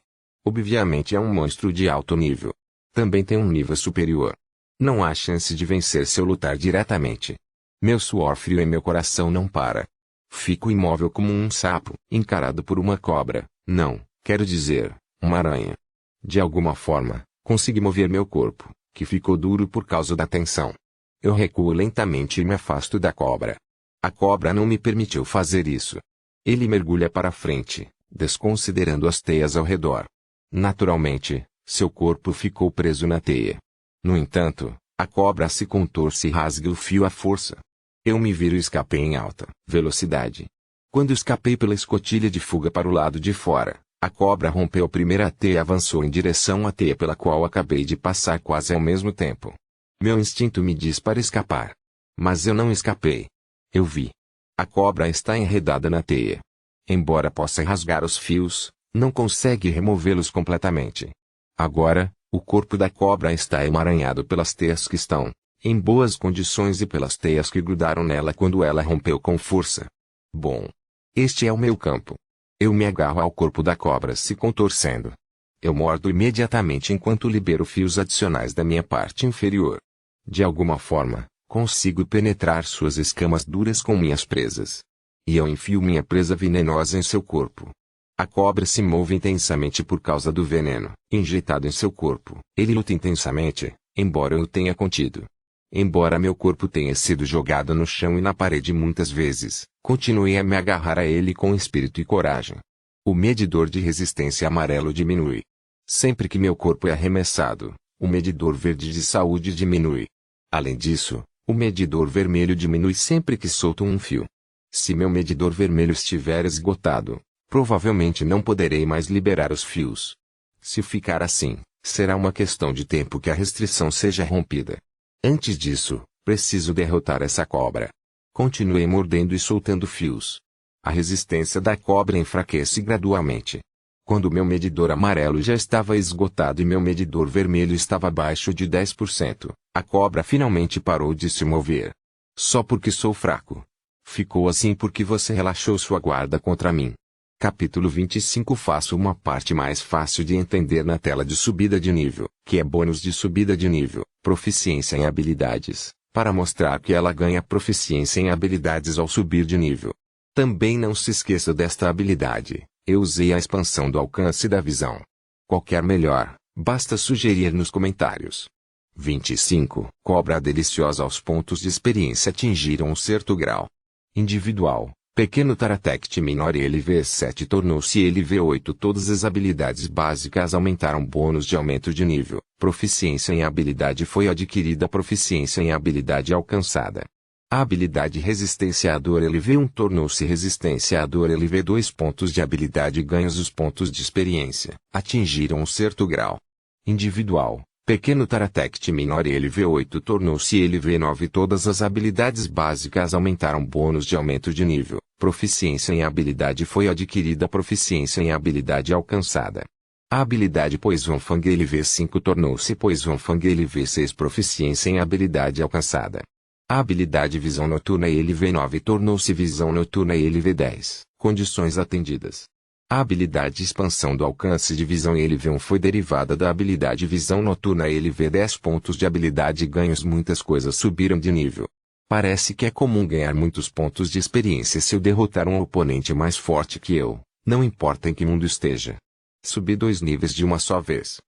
Obviamente é um monstro de alto nível. Também tem um nível superior. Não há chance de vencer se eu lutar diretamente. Meu suor frio e meu coração não para. Fico imóvel como um sapo, encarado por uma cobra, não, quero dizer, uma aranha. De alguma forma, consegui mover meu corpo, que ficou duro por causa da tensão. Eu recuo lentamente e me afasto da cobra. A cobra não me permitiu fazer isso. Ele mergulha para frente, desconsiderando as teias ao redor. Naturalmente, seu corpo ficou preso na teia. No entanto, a cobra se contorce e rasga o fio à força. Eu me viro e escapei em alta velocidade. Quando escapei pela escotilha de fuga para o lado de fora, a cobra rompeu a primeira teia e avançou em direção à teia pela qual acabei de passar quase ao mesmo tempo. Meu instinto me diz para escapar. Mas eu não escapei. Eu vi. A cobra está enredada na teia. Embora possa rasgar os fios, não consegue removê-los completamente. Agora, o corpo da cobra está emaranhado pelas teias que estão em boas condições e pelas teias que grudaram nela quando ela rompeu com força. Bom. Este é o meu campo. Eu me agarro ao corpo da cobra se contorcendo. Eu mordo imediatamente enquanto libero fios adicionais da minha parte inferior. De alguma forma, consigo penetrar suas escamas duras com minhas presas. E eu enfio minha presa venenosa em seu corpo. A cobra se move intensamente por causa do veneno injetado em seu corpo. Ele luta intensamente, embora eu o tenha contido. Embora meu corpo tenha sido jogado no chão e na parede muitas vezes, continuei a me agarrar a ele com espírito e coragem. O medidor de resistência amarelo diminui. Sempre que meu corpo é arremessado, o medidor verde de saúde diminui. Além disso, o medidor vermelho diminui sempre que solto um fio. Se meu medidor vermelho estiver esgotado, provavelmente não poderei mais liberar os fios. Se ficar assim, será uma questão de tempo que a restrição seja rompida. Antes disso, preciso derrotar essa cobra. Continuei mordendo e soltando fios. A resistência da cobra enfraquece gradualmente. Quando meu medidor amarelo já estava esgotado e meu medidor vermelho estava abaixo de 10%, a cobra finalmente parou de se mover. Só porque sou fraco. Ficou assim porque você relaxou sua guarda contra mim. Capítulo 25. Faço uma parte mais fácil de entender na tela de subida de nível, que é bônus de subida de nível, proficiência em habilidades, para mostrar que ela ganha proficiência em habilidades ao subir de nível. Também não se esqueça desta habilidade, eu usei a expansão do alcance da visão. Qualquer melhor, basta sugerir nos comentários. 25. Cobra deliciosa. Os pontos de experiência atingiram um certo grau. Individual. Pequeno Taratect Minor LV7 tornou-se LV8. Todas as habilidades básicas aumentaram. Bônus de aumento de nível. Proficiência em habilidade foi adquirida. Proficiência em habilidade alcançada. A habilidade Resistenciador LV1 tornou-se Resistenciador LV2. Pontos de habilidade ganhos. Os pontos de experiência atingiram um certo grau. Individual. Pequeno Taratect Minor LV8 tornou-se LV9. Todas as habilidades básicas aumentaram. Bônus de aumento de nível. Proficiência em habilidade foi adquirida. Proficiência em habilidade alcançada. A habilidade Poison Fang LV5 tornou-se Poison Fang LV6. Proficiência em habilidade alcançada. A habilidade Visão Noturna LV9 tornou-se Visão Noturna LV10. Condições atendidas. A habilidade Expansão do alcance de visão LV1 foi derivada da habilidade Visão Noturna LV10. Pontos de habilidade ganhos. Muitas coisas subiram de nível. Parece que é comum ganhar muitos pontos de experiência se eu derrotar um oponente mais forte que eu, não importa em que mundo esteja. Subi 2 níveis de uma só vez.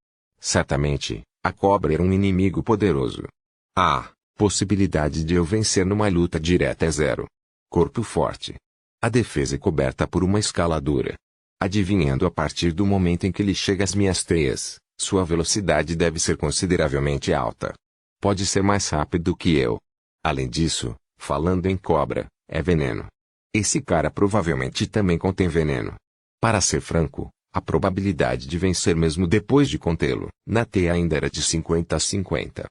Certamente, a cobra era um inimigo poderoso. A possibilidade de eu vencer numa luta direta é 0. Corpo forte. A defesa é coberta por uma escaladura. Adivinhando a partir do momento em que ele chega às minhas teias, sua velocidade deve ser consideravelmente alta. Pode ser mais rápido que eu. Além disso, falando em cobra, é veneno. Esse cara provavelmente também contém veneno. Para ser franco, a probabilidade de vencer mesmo depois de contê-lo, na teia ainda era de 50 a 50.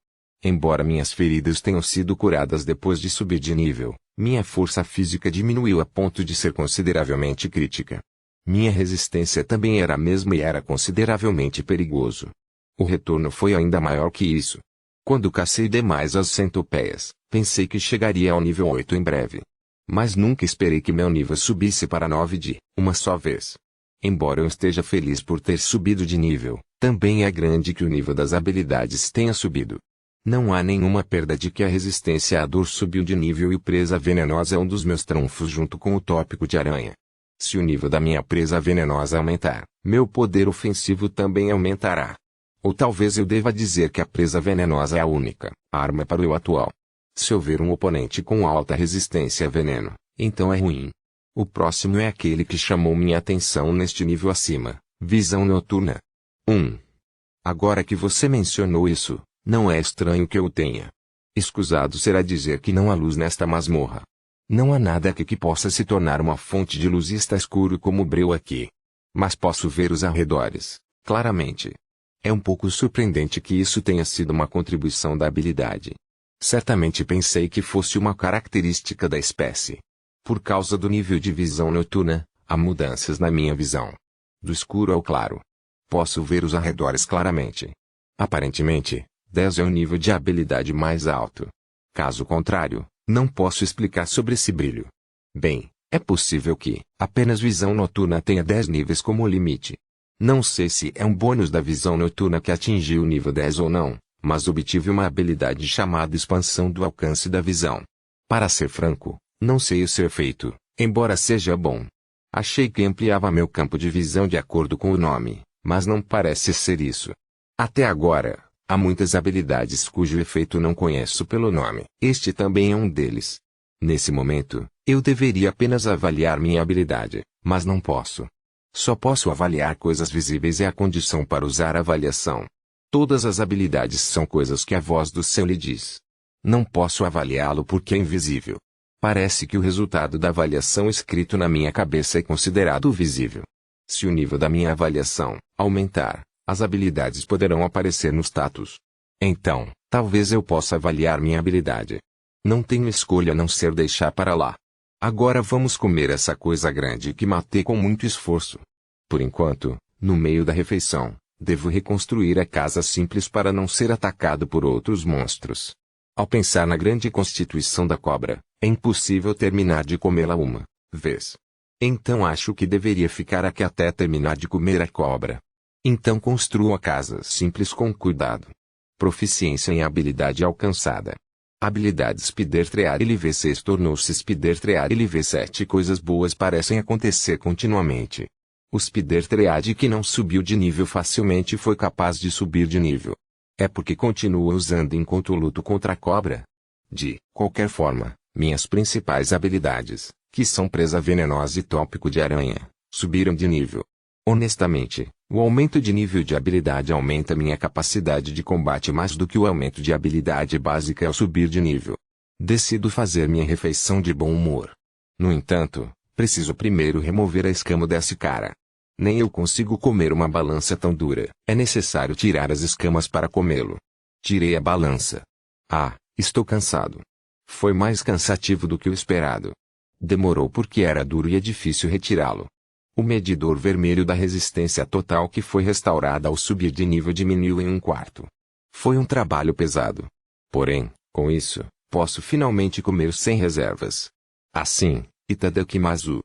Embora minhas feridas tenham sido curadas depois de subir de nível, minha força física diminuiu a ponto de ser consideravelmente crítica. Minha resistência também era a mesma e era consideravelmente perigoso. O retorno foi ainda maior que isso. Quando cacei demais as centopeias, pensei que chegaria ao nível 8 em breve. Mas nunca esperei que meu nível subisse para 9 de uma só vez. Embora eu esteja feliz por ter subido de nível, também é grande que o nível das habilidades tenha subido. Não há nenhuma perda de que a resistência à dor subiu de nível e presa venenosa é um dos meus trunfos junto com o tópico de aranha. Se o nível da minha presa venenosa aumentar, meu poder ofensivo também aumentará. Ou talvez eu deva dizer que a presa venenosa é a única arma para o eu atual. Se houver um oponente com alta resistência a veneno, então é ruim. O próximo é aquele que chamou minha atenção neste nível acima, Visão Noturna. 1. Agora que você mencionou isso, não é estranho que eu tenha. Escusado será dizer que não há luz nesta masmorra. Não há nada aqui que possa se tornar uma fonte de luz e está escuro como o breu aqui. Mas posso ver os arredores, claramente. É um pouco surpreendente que isso tenha sido uma contribuição da habilidade. Certamente pensei que fosse uma característica da espécie. Por causa do nível de visão noturna, há mudanças na minha visão. Do escuro ao claro. Posso ver os arredores claramente. Aparentemente, 10 é o nível de habilidade mais alto. Caso contrário, não posso explicar sobre esse brilho. Bem, é possível que apenas visão noturna tenha 10 níveis como limite. Não sei se é um bônus da visão noturna que atingiu o nível 10 ou não, mas obtive uma habilidade chamada expansão do alcance da visão. Para ser franco, não sei o seu efeito, embora seja bom. Achei que ampliava meu campo de visão de acordo com o nome, mas não parece ser isso. Até agora, há muitas habilidades cujo efeito não conheço pelo nome. Este também é um deles. Nesse momento, eu deveria apenas avaliar minha habilidade, mas não posso. Só posso avaliar coisas visíveis. É a condição para usar a avaliação. Todas as habilidades são coisas que a voz do céu lhe diz. Não posso avaliá-lo porque é invisível. Parece que o resultado da avaliação escrito na minha cabeça é considerado visível. Se o nível da minha avaliação aumentar, as habilidades poderão aparecer no status. Então, talvez eu possa avaliar minha habilidade. Não tenho escolha a não ser deixar para lá. Agora vamos comer essa coisa grande que matei com muito esforço. Por enquanto, no meio da refeição, devo reconstruir a casa simples para não ser atacado por outros monstros. Ao pensar na grande constituição da cobra, é impossível terminar de comê-la uma vez. Então acho que deveria ficar aqui até terminar de comer a cobra. Então construo a casa simples com cuidado. Proficiência em habilidade alcançada. Habilidade Spider Trear LV6 tornou-se Spider Trear LV7. Coisas boas parecem acontecer continuamente. O Spider Tread que não subiu de nível facilmente foi capaz de subir de nível. É porque continua usando enquanto luto contra a cobra? De qualquer forma, minhas principais habilidades, que são presa venenosa e tópico de aranha, subiram de nível. Honestamente, o aumento de nível de habilidade aumenta minha capacidade de combate mais do que o aumento de habilidade básica ao subir de nível. Decido fazer minha refeição de bom humor. No entanto, preciso primeiro remover a escama desse cara. Nem eu consigo comer uma balança tão dura. É necessário tirar as escamas para comê-lo. Tirei a balança. Ah, estou cansado. Foi mais cansativo do que o esperado. Demorou porque era duro e é difícil retirá-lo. O medidor vermelho da resistência total que foi restaurada ao subir de nível diminuiu em 1/4. Foi um trabalho pesado. Porém, com isso, posso finalmente comer sem reservas. Assim, itadakimasu.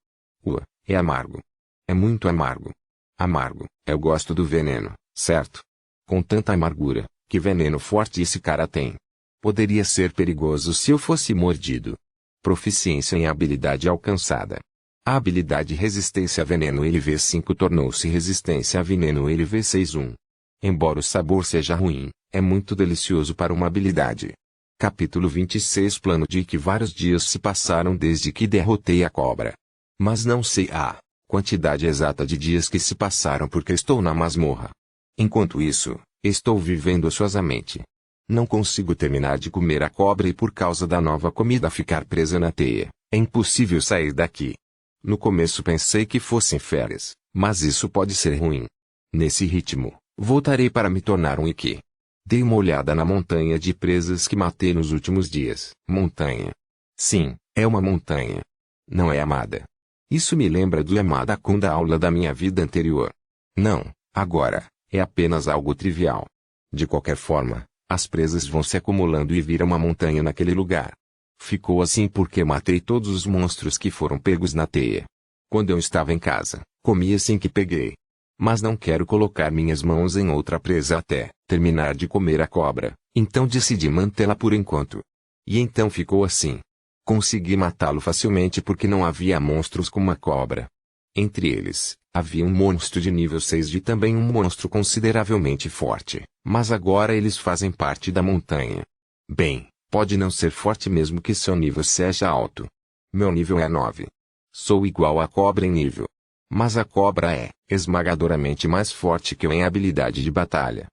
É amargo. É muito amargo. Amargo, eu gosto do veneno, certo? Com tanta amargura, que veneno forte esse cara tem. Poderia ser perigoso se eu fosse mordido. Proficiência em habilidade alcançada. A habilidade resistência a veneno LV5 tornou-se resistência a veneno LV6-1. Embora o sabor seja ruim, é muito delicioso para uma habilidade. Capítulo 26 Plano de que vários dias se passaram desde que derrotei a cobra. Mas não sei a quantidade exata de dias que se passaram porque estou na masmorra. Enquanto isso, estou vivendo ociosamente. Não consigo terminar de comer a cobra e por causa da nova comida ficar presa na teia, é impossível sair daqui. No começo pensei que fossem férias, mas isso pode ser ruim. Nesse ritmo, voltarei para me tornar um Ikki. Dei uma olhada na montanha de presas que matei nos últimos dias. Montanha. Sim, é uma montanha. Não é Amada. Isso me lembra do Yamada-kun da aula da minha vida anterior. Não, agora, é apenas algo trivial. De qualquer forma, as presas vão se acumulando e viram uma montanha naquele lugar. Ficou assim porque matei todos os monstros que foram pegos na teia. Quando eu estava em casa, comi assim que peguei. Mas não quero colocar minhas mãos em outra presa até terminar de comer a cobra, então decidi mantê-la por enquanto. E então ficou assim. Consegui matá-lo facilmente porque não havia monstros como a cobra. Entre eles, havia um monstro de nível 6 e também um monstro consideravelmente forte, mas agora eles fazem parte da montanha. Bem, pode não ser forte mesmo que seu nível seja alto. Meu nível é 9. Sou igual à cobra em nível. Mas a cobra é esmagadoramente mais forte que eu em habilidade de batalha.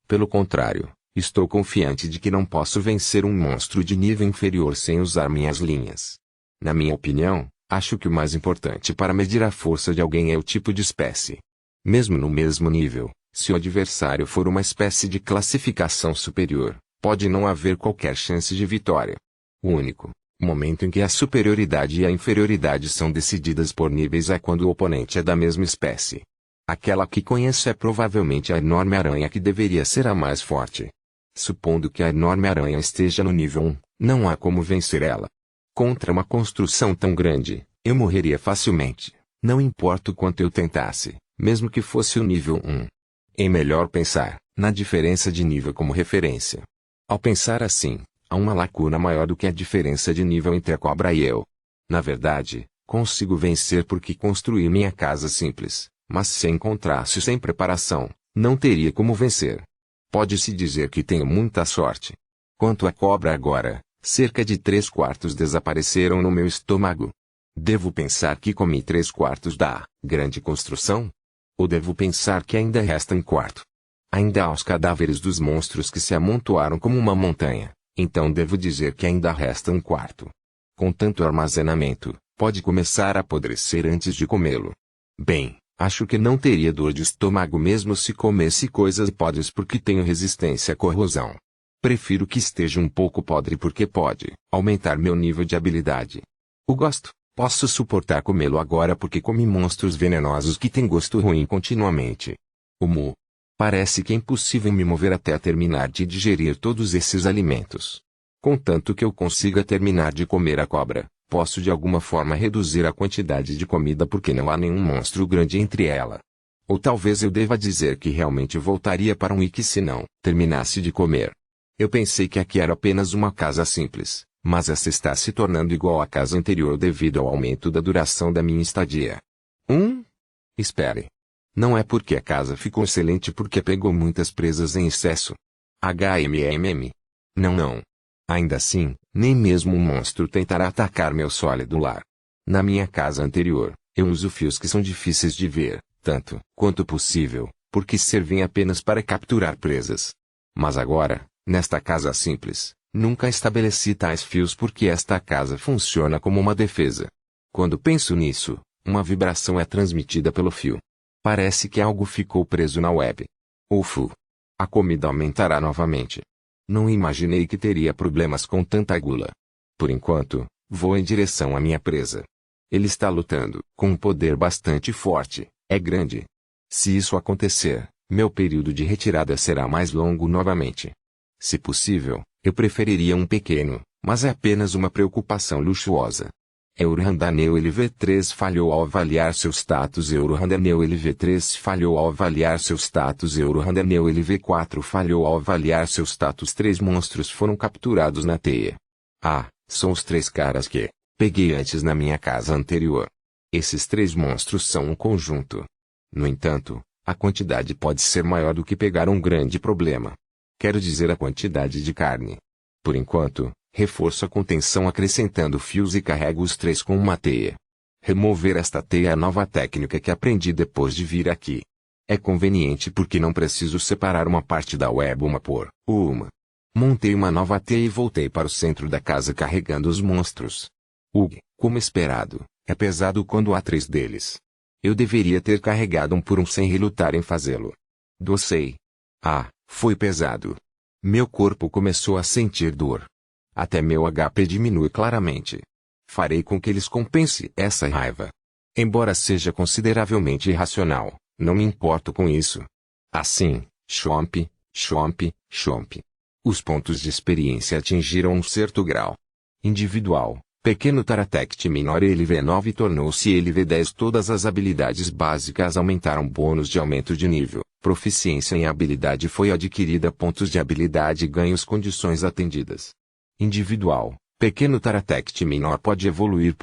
Pelo contrário, estou confiante de que não posso vencer um monstro de nível inferior sem usar minhas linhas. Na minha opinião, acho que o mais importante para medir a força de alguém é o tipo de espécie. Mesmo no mesmo nível, se o adversário for uma espécie de classificação superior, pode não haver qualquer chance de vitória. O único momento em que a superioridade e a inferioridade são decididas por níveis é quando o oponente é da mesma espécie. Aquela que conheço é provavelmente a enorme aranha que deveria ser a mais forte. Supondo que a enorme aranha esteja no nível 1, não há como vencer ela. Contra uma construção tão grande, eu morreria facilmente, não importa o quanto eu tentasse, mesmo que fosse o nível 1. É melhor pensar na diferença de nível como referência. Ao pensar assim, há uma lacuna maior do que a diferença de nível entre a cobra e eu. Na verdade, consigo vencer porque construí minha casa simples, mas se encontrasse sem preparação, não teria como vencer. Pode-se dizer que tenho muita sorte. Quanto à cobra agora, cerca de 3/4 desapareceram no meu estômago. Devo pensar que comi 3/4 da grande construção? Ou devo pensar que ainda resta 1/4? Ainda há os cadáveres dos monstros que se amontoaram como uma montanha, então devo dizer que ainda resta 1/4. Com tanto armazenamento, pode começar a apodrecer antes de comê-lo. Bem, acho que não teria dor de estômago mesmo se comesse coisas podres porque tenho resistência à corrosão. Prefiro que esteja um pouco podre porque pode aumentar meu nível de habilidade. O gosto, posso suportar comê-lo agora porque comi monstros venenosos que têm gosto ruim continuamente. O mu. Parece que é impossível me mover até terminar de digerir todos esses alimentos. Contanto que eu consiga terminar de comer a cobra, posso de alguma forma reduzir a quantidade de comida porque não há nenhum monstro grande entre ela. Ou talvez eu deva dizer que realmente voltaria para um Ikki se não terminasse de comer. Eu pensei que aqui era apenas uma casa simples, mas essa está se tornando igual à casa anterior devido ao aumento da duração da minha estadia. Espere. Não é porque a casa ficou excelente porque pegou muitas presas em excesso. Não. Ainda assim, nem mesmo um monstro tentará atacar meu sólido lar. Na minha casa anterior, eu uso fios que são difíceis de ver, tanto quanto possível, porque servem apenas para capturar presas. Mas agora, nesta casa simples, nunca estabeleci tais fios porque esta casa funciona como uma defesa. Quando penso nisso, uma vibração é transmitida pelo fio. Parece que algo ficou preso na web. Ufu. A comida aumentará novamente. Não imaginei que teria problemas com tanta gula. Por enquanto, vou em direção à minha presa. Ele está lutando com um poder bastante forte, é grande. Se isso acontecer, meu período de retirada será mais longo novamente. Se possível, eu preferiria um pequeno, mas é apenas uma preocupação luxuosa. Eurohandaneu LV3 falhou ao avaliar seu status. Eurohandaneu LV3 falhou ao avaliar seu status. Eurohandaneu LV4 falhou ao avaliar seu status. 3 monstros foram capturados na teia. Ah, são os 3 caras que peguei antes na minha casa anterior. Esses 3 monstros são um conjunto. No entanto, a quantidade pode ser maior do que pegar um grande problema. Quero dizer a quantidade de carne. Por enquanto, reforço a contenção acrescentando fios e carrego os 3 com uma teia. Remover esta teia é a nova técnica que aprendi depois de vir aqui. É conveniente porque não preciso separar uma parte da web uma por uma. Montei uma nova teia e voltei para o centro da casa carregando os monstros. Como esperado, é pesado quando há 3 deles. Eu deveria ter carregado um por um sem relutar em fazê-lo. Docei. Ah, foi pesado. Meu corpo começou a sentir dor. Até meu HP diminui claramente. Farei com que eles compensem essa raiva. Embora seja consideravelmente irracional, não me importo com isso. Assim, chomp, chomp, chomp. Os pontos de experiência atingiram um certo grau. Individual, pequeno Taratect Minor LV9 tornou-se LV10. Todas as habilidades básicas aumentaram. Bônus de aumento de nível. Proficiência em habilidade foi adquirida. Pontos de habilidade ganhos. Condições atendidas. Individual, pequeno Taratect Minor pode evoluir.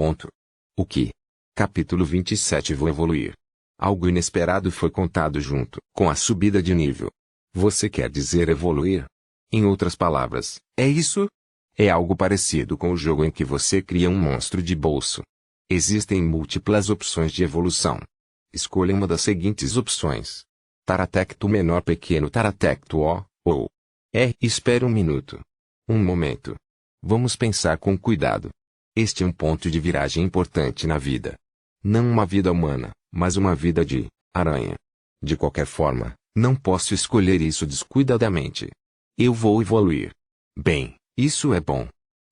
O que? Capítulo 27. Vou evoluir. Algo inesperado foi contado junto com a subida de nível. Você quer dizer evoluir? Em outras palavras, é isso? É algo parecido com o jogo em que você cria um monstro de bolso. Existem múltiplas opções de evolução. Escolha uma das seguintes opções. Taratecto menor pequeno Taratecto O, ou espere um minuto. Um momento. Vamos pensar com cuidado. Este é um ponto de viragem importante na vida. Não uma vida humana, mas uma vida de aranha. De qualquer forma, não posso escolher isso descuidadamente. Eu vou evoluir. Bem, isso é bom.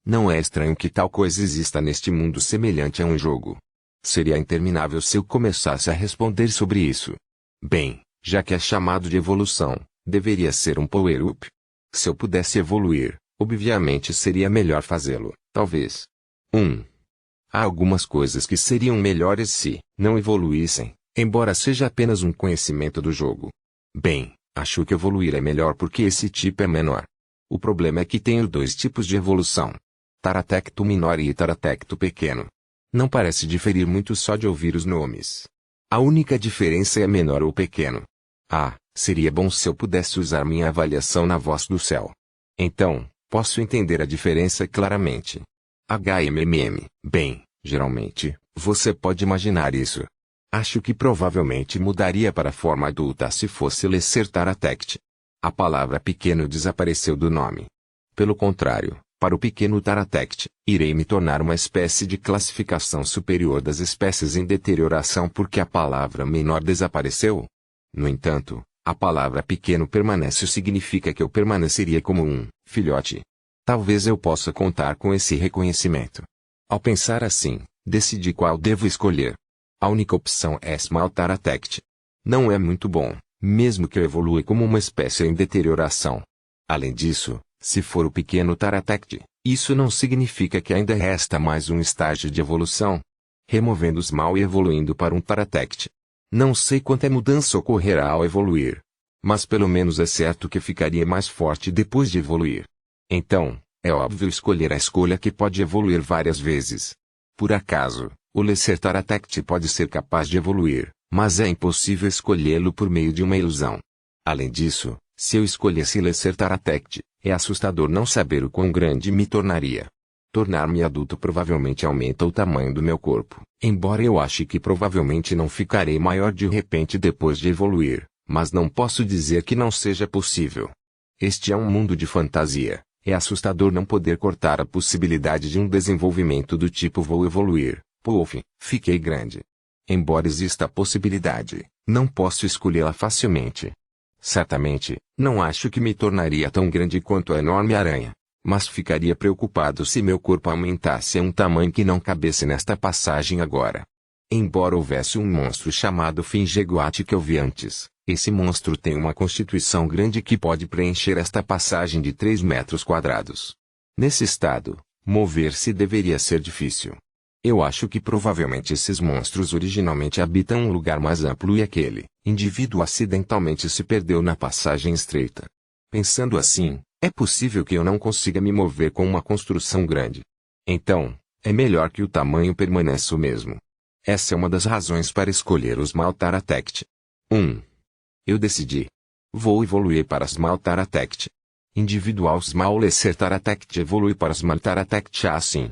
Não é estranho que tal coisa exista neste mundo semelhante a um jogo. Seria interminável se eu começasse a responder sobre isso. Bem, já que é chamado de evolução, deveria ser um power-up. Se eu pudesse evoluir, obviamente seria melhor fazê-lo, talvez. Há algumas coisas que seriam melhores se não evoluíssem, embora seja apenas um conhecimento do jogo. Bem, acho que evoluir é melhor porque esse tipo é menor. O problema é que tenho 2 tipos de evolução. Taratecto Minor e Taratecto Pequeno. Não parece diferir muito só de ouvir os nomes. A única diferença é menor ou pequeno. Ah, seria bom se eu pudesse usar minha avaliação na voz do céu. Então, posso entender a diferença claramente. Bem, geralmente, você pode imaginar isso. Acho que provavelmente mudaria para a forma adulta se fosse Lesser Taratect. A palavra pequeno desapareceu do nome. Pelo contrário, para o pequeno Taratect, irei me tornar uma espécie de classificação superior das espécies em deterioração porque a palavra menor desapareceu. No entanto, a palavra pequeno permanece. Significa que eu permaneceria como um filhote. Talvez eu possa contar com esse reconhecimento. Ao pensar assim, decidi qual devo escolher. A única opção é Small Taratect. Não é muito bom, mesmo que eu evolua como uma espécie em deterioração. Além disso, se for o pequeno Taratect, isso não significa que ainda resta mais um estágio de evolução. Removendo o Small e evoluindo para um Taratect. Não sei quanta mudança ocorrerá ao evoluir. Mas pelo menos é certo que ficaria mais forte depois de evoluir. Então, é óbvio escolher a escolha que pode evoluir várias vezes. Por acaso, o Lesser Taratect pode ser capaz de evoluir, mas é impossível escolhê-lo por meio de uma ilusão. Além disso, se eu escolhesse Lesser Taratect, é assustador não saber o quão grande me tornaria. Tornar-me adulto provavelmente aumenta o tamanho do meu corpo, embora eu ache que provavelmente não ficarei maior de repente depois de evoluir, mas não posso dizer que não seja possível. Este é um mundo de fantasia. É assustador não poder cortar a possibilidade de um desenvolvimento do tipo vou evoluir. Puff, fiquei grande. Embora exista a possibilidade, não posso escolhê-la facilmente. Certamente, não acho que me tornaria tão grande quanto a enorme aranha. Mas ficaria preocupado se meu corpo aumentasse a um tamanho que não cabesse nesta passagem agora. Embora houvesse um monstro chamado Fingeguat que eu vi antes, esse monstro tem uma constituição grande que pode preencher esta passagem de 3 metros quadrados. Nesse estado, mover-se deveria ser difícil. Eu acho que provavelmente esses monstros originalmente habitam um lugar mais amplo e aquele indivíduo acidentalmente se perdeu na passagem estreita. Pensando assim, é possível que eu não consiga me mover com uma construção grande. Então, é melhor que o tamanho permaneça o mesmo. Essa é uma das razões para escolher os Smaltaratect. 1. Eu decidi. Vou evoluir para Smaltaratect. Individual Smaltaratect evolui para Smaltaratect assim.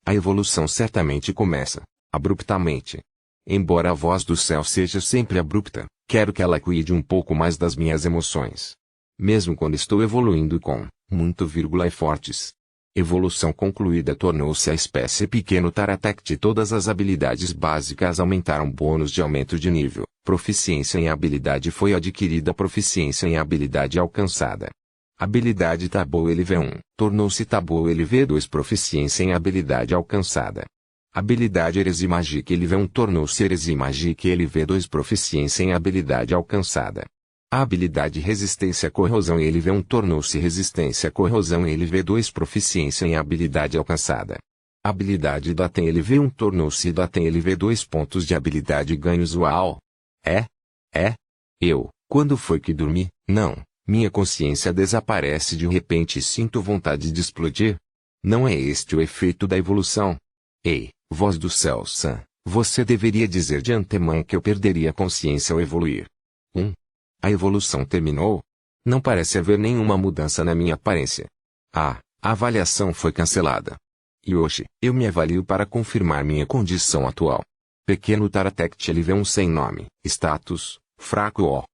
A evolução certamente começa, abruptamente. Embora a voz do céu seja sempre abrupta, quero que ela cuide um pouco mais das minhas emoções. Mesmo quando estou evoluindo com muito vírgula e fortes. Evolução concluída tornou-se a espécie pequeno Taratect. Todas as habilidades básicas aumentaram. Bônus de aumento de nível. Proficiência em habilidade foi adquirida. Proficiência em habilidade alcançada. Habilidade Tabu LV1 tornou-se Tabu LV2. Proficiência em habilidade alcançada. Habilidade Heresia Magic LV1 tornou-se Heresia Magic LV2. Proficiência em habilidade alcançada. A habilidade Resistência à Corrosão LV1 tornou-se Resistência à Corrosão LV2. Proficiência em habilidade alcançada. Habilidade Datem LV1 tornou-se Datem LV2. Pontos de habilidade ganhos. Uau! Quando foi que dormi? Não. Minha consciência desaparece de repente e sinto vontade de explodir. Não é este o efeito da evolução? Ei, voz do céu Sam, você deveria dizer de antemão que eu perderia a consciência ao evoluir. A evolução terminou? Não parece haver nenhuma mudança na minha aparência. A avaliação foi cancelada. Yoshi, eu me avalio para confirmar minha condição atual. Pequeno Taratect LV1 sem nome. Status, fraco O.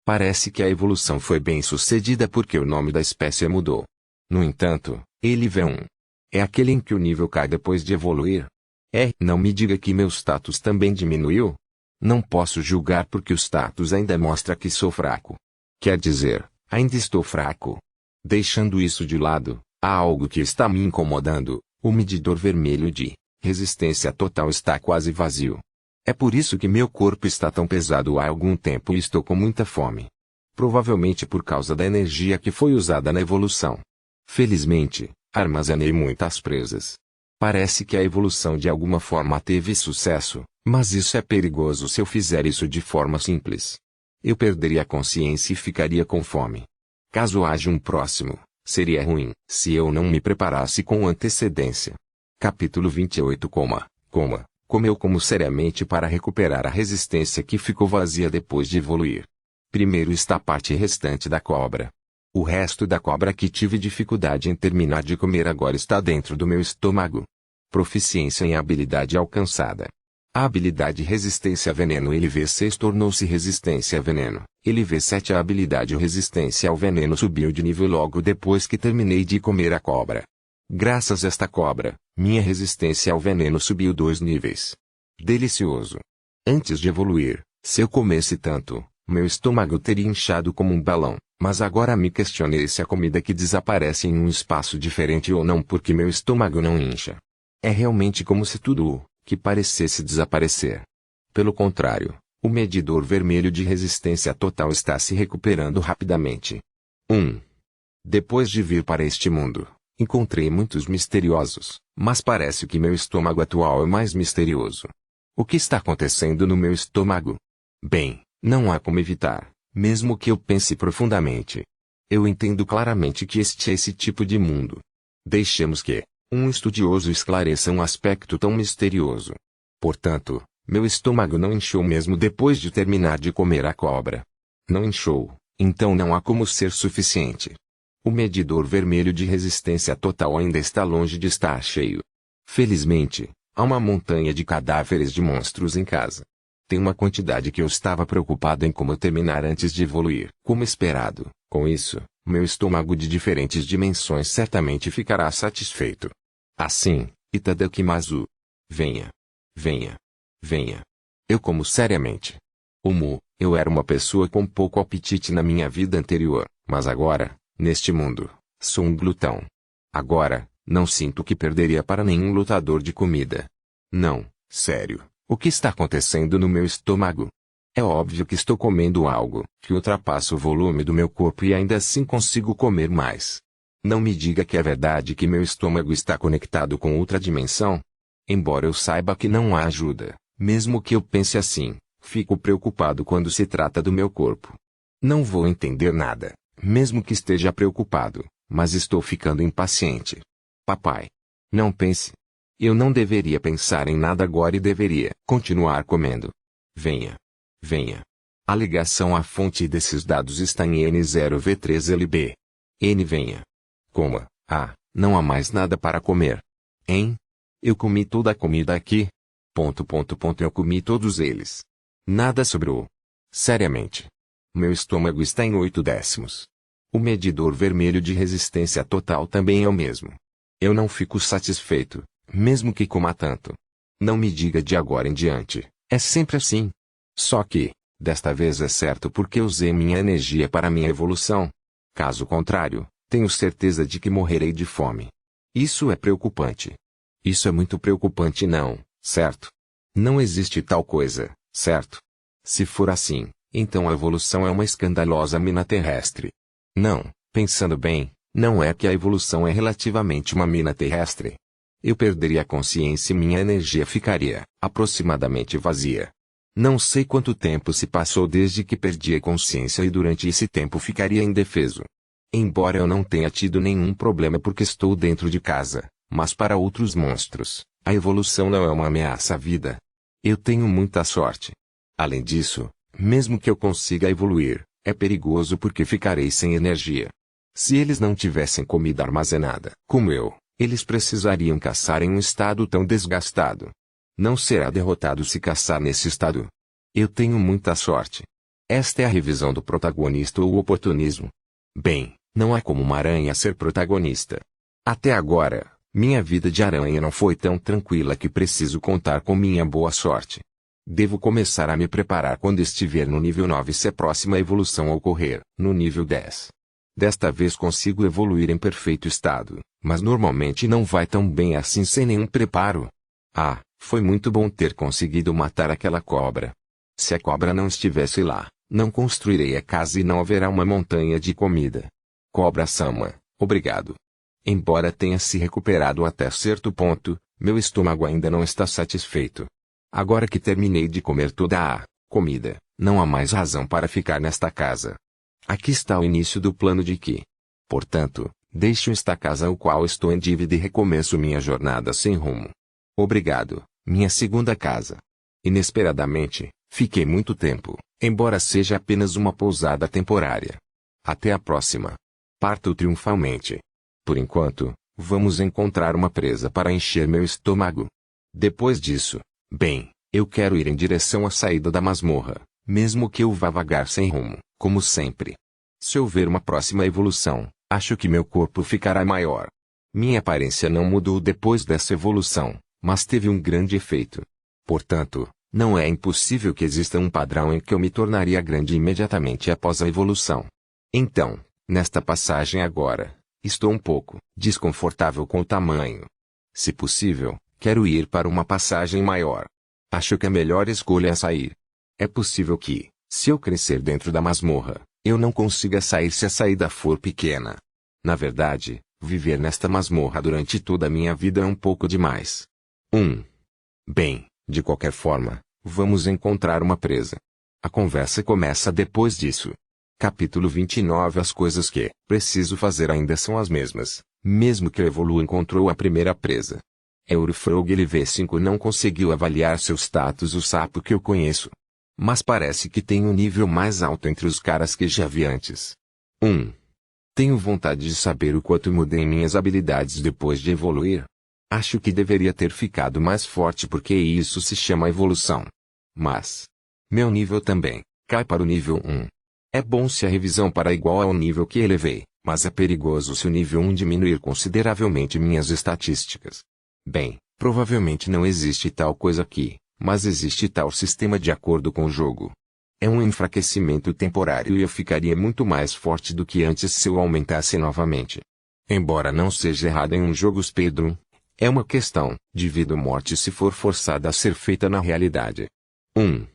Parece que a evolução foi bem sucedida porque o nome da espécie mudou. No entanto, LV1 é aquele em que o nível cai depois de evoluir. Não me diga que meu status também diminuiu. Não posso julgar porque o status ainda mostra que sou fraco. Quer dizer, ainda estou fraco. Deixando isso de lado, há algo que está me incomodando. O medidor vermelho de resistência total está quase vazio. É por isso que meu corpo está tão pesado há algum tempo e estou com muita fome. Provavelmente por causa da energia que foi usada na evolução. Felizmente, armazenei muitas presas. Parece que a evolução de alguma forma teve sucesso, mas isso é perigoso se eu fizer isso de forma simples. Eu perderia a consciência e ficaria com fome. Caso haja um próximo, seria ruim se eu não me preparasse com antecedência. Capítulo 28 Como eu como seriamente para recuperar a resistência que ficou vazia depois de evoluir. Primeiro está a parte restante da cobra. O resto da cobra que tive dificuldade em terminar de comer agora está dentro do meu estômago. Proficiência em habilidade alcançada. A habilidade Resistência a Veneno LV6 tornou-se Resistência a Veneno. LV7 A habilidade Resistência ao Veneno subiu de nível logo depois que terminei de comer a cobra. Graças a esta cobra, minha resistência ao veneno subiu 2 níveis. Delicioso. Antes de evoluir, se eu comesse tanto, meu estômago teria inchado como um balão, mas agora me questionei se a comida que desaparece em um espaço diferente ou não porque meu estômago não incha. É realmente como se tudo o que parecesse desaparecer. Pelo contrário, o medidor vermelho de resistência total está se recuperando rapidamente. Depois de vir para este mundo, encontrei muitos misteriosos, mas parece que meu estômago atual é mais misterioso. O que está acontecendo no meu estômago? Bem, não há como evitar, mesmo que eu pense profundamente. Eu entendo claramente que este é esse tipo de mundo. Deixemos que um estudioso esclareça um aspecto tão misterioso. Portanto, meu estômago não inchou mesmo depois de terminar de comer a cobra. Não inchou, então não há como ser suficiente. O medidor vermelho de resistência total ainda está longe de estar cheio. Felizmente, há uma montanha de cadáveres de monstros em casa. Tem uma quantidade que eu estava preocupado em como terminar antes de evoluir. Como esperado, com isso, meu estômago de diferentes dimensões certamente ficará satisfeito. Assim, Itadakimasu. Venha. Venha. Venha. Eu como seriamente. Eu era uma pessoa com pouco apetite na minha vida anterior, mas agora, neste mundo, sou um glutão. Agora, não sinto que perderia para nenhum lutador de comida. Não, sério, o que está acontecendo no meu estômago? É óbvio que estou comendo algo que ultrapassa o volume do meu corpo e ainda assim consigo comer mais. Não me diga que é verdade que meu estômago está conectado com outra dimensão. Embora eu saiba que não há ajuda, mesmo que eu pense assim, fico preocupado quando se trata do meu corpo. Não vou entender nada, mesmo que esteja preocupado, mas estou ficando impaciente. Papai. Não pense. Eu não deveria pensar em nada agora e deveria continuar comendo. Venha. Venha. A ligação à fonte desses dados está em N0V3LB. N venha. Coma. Não há mais nada para comer. Hein? Eu comi toda a comida aqui. Eu comi todos eles. Nada sobrou. Seriamente. Meu estômago está em 8 décimos. O medidor vermelho de resistência total também é o mesmo. Eu não fico satisfeito, mesmo que coma tanto. Não me diga de agora em diante, é sempre assim. Só que, desta vez é certo porque usei minha energia para minha evolução. Caso contrário, tenho certeza de que morrerei de fome. Isso é preocupante. Isso é muito preocupante não, certo? Não existe tal coisa, certo? Se for assim, então a evolução é uma escandalosa mina terrestre. Não, pensando bem, não é que a evolução é relativamente uma mina terrestre. Eu perderia a consciência e minha energia ficaria, aproximadamente vazia. Não sei quanto tempo se passou desde que perdi a consciência e durante esse tempo ficaria indefeso. Embora eu não tenha tido nenhum problema porque estou dentro de casa, mas para outros monstros, a evolução não é uma ameaça à vida. Eu tenho muita sorte. Além disso, mesmo que eu consiga evoluir, é perigoso porque ficarei sem energia. Se eles não tivessem comida armazenada, como eu, eles precisariam caçar em um estado tão desgastado. Não será derrotado se caçar nesse estado. Eu tenho muita sorte. Esta é a revisão do protagonista ou oportunismo. Bem, não há como uma aranha ser protagonista. Até agora, minha vida de aranha não foi tão tranquila que preciso contar com minha boa sorte. Devo começar a me preparar quando estiver no nível 9 se a próxima evolução ocorrer, no nível 10. Desta vez consigo evoluir em perfeito estado, mas normalmente não vai tão bem assim sem nenhum preparo. Foi muito bom ter conseguido matar aquela cobra. Se a cobra não estivesse lá, não construirei a casa e não haverá uma montanha de comida. Cobra-sama, obrigado. Embora tenha se recuperado até certo ponto, meu estômago ainda não está satisfeito. Agora que terminei de comer toda a comida, não há mais razão para ficar nesta casa. Aqui está o início do plano de que. Portanto, deixo esta casa ao qual estou em dívida e recomeço minha jornada sem rumo. Obrigado, minha segunda casa. Inesperadamente, fiquei muito tempo, embora seja apenas uma pousada temporária. Até a próxima. Parto triunfalmente. Por enquanto, vamos encontrar uma presa para encher meu estômago. Depois disso, eu quero ir em direção à saída da masmorra, mesmo que eu vá vagar sem rumo, como sempre. Se houver uma próxima evolução, acho que meu corpo ficará maior. Minha aparência não mudou depois dessa evolução, mas teve um grande efeito. Portanto, não é impossível que exista um padrão em que eu me tornaria grande imediatamente após a evolução. Então, nesta passagem agora, estou um pouco desconfortável com o tamanho. Se possível, quero ir para uma passagem maior. Acho que a melhor escolha é sair. É possível que, se eu crescer dentro da masmorra, eu não consiga sair se a saída for pequena. Na verdade, viver nesta masmorra durante toda a minha vida é um pouco demais. De qualquer forma, vamos encontrar uma presa. A conversa começa depois disso. Capítulo 29. As coisas que preciso fazer ainda são as mesmas, mesmo que eu evolua. Encontrou a primeira presa. Eurofrog LV5 não conseguiu avaliar seu status, o sapo que eu conheço. Mas parece que tem um nível mais alto entre os caras que já vi antes. Tenho vontade de saber o quanto mudei em minhas habilidades depois de evoluir. Acho que deveria ter ficado mais forte porque isso se chama evolução. Mas meu nível também cai para o nível 1. É bom se a revisão para igual ao nível que elevei, mas é perigoso se o nível 1 diminuir consideravelmente minhas estatísticas. Provavelmente não existe tal coisa aqui, mas existe tal sistema de acordo com o jogo. É um enfraquecimento temporário e eu ficaria muito mais forte do que antes se eu aumentasse novamente. Embora não seja errado em um jogo speedrun, é uma questão de vida ou morte se for forçada a ser feita na realidade. 1.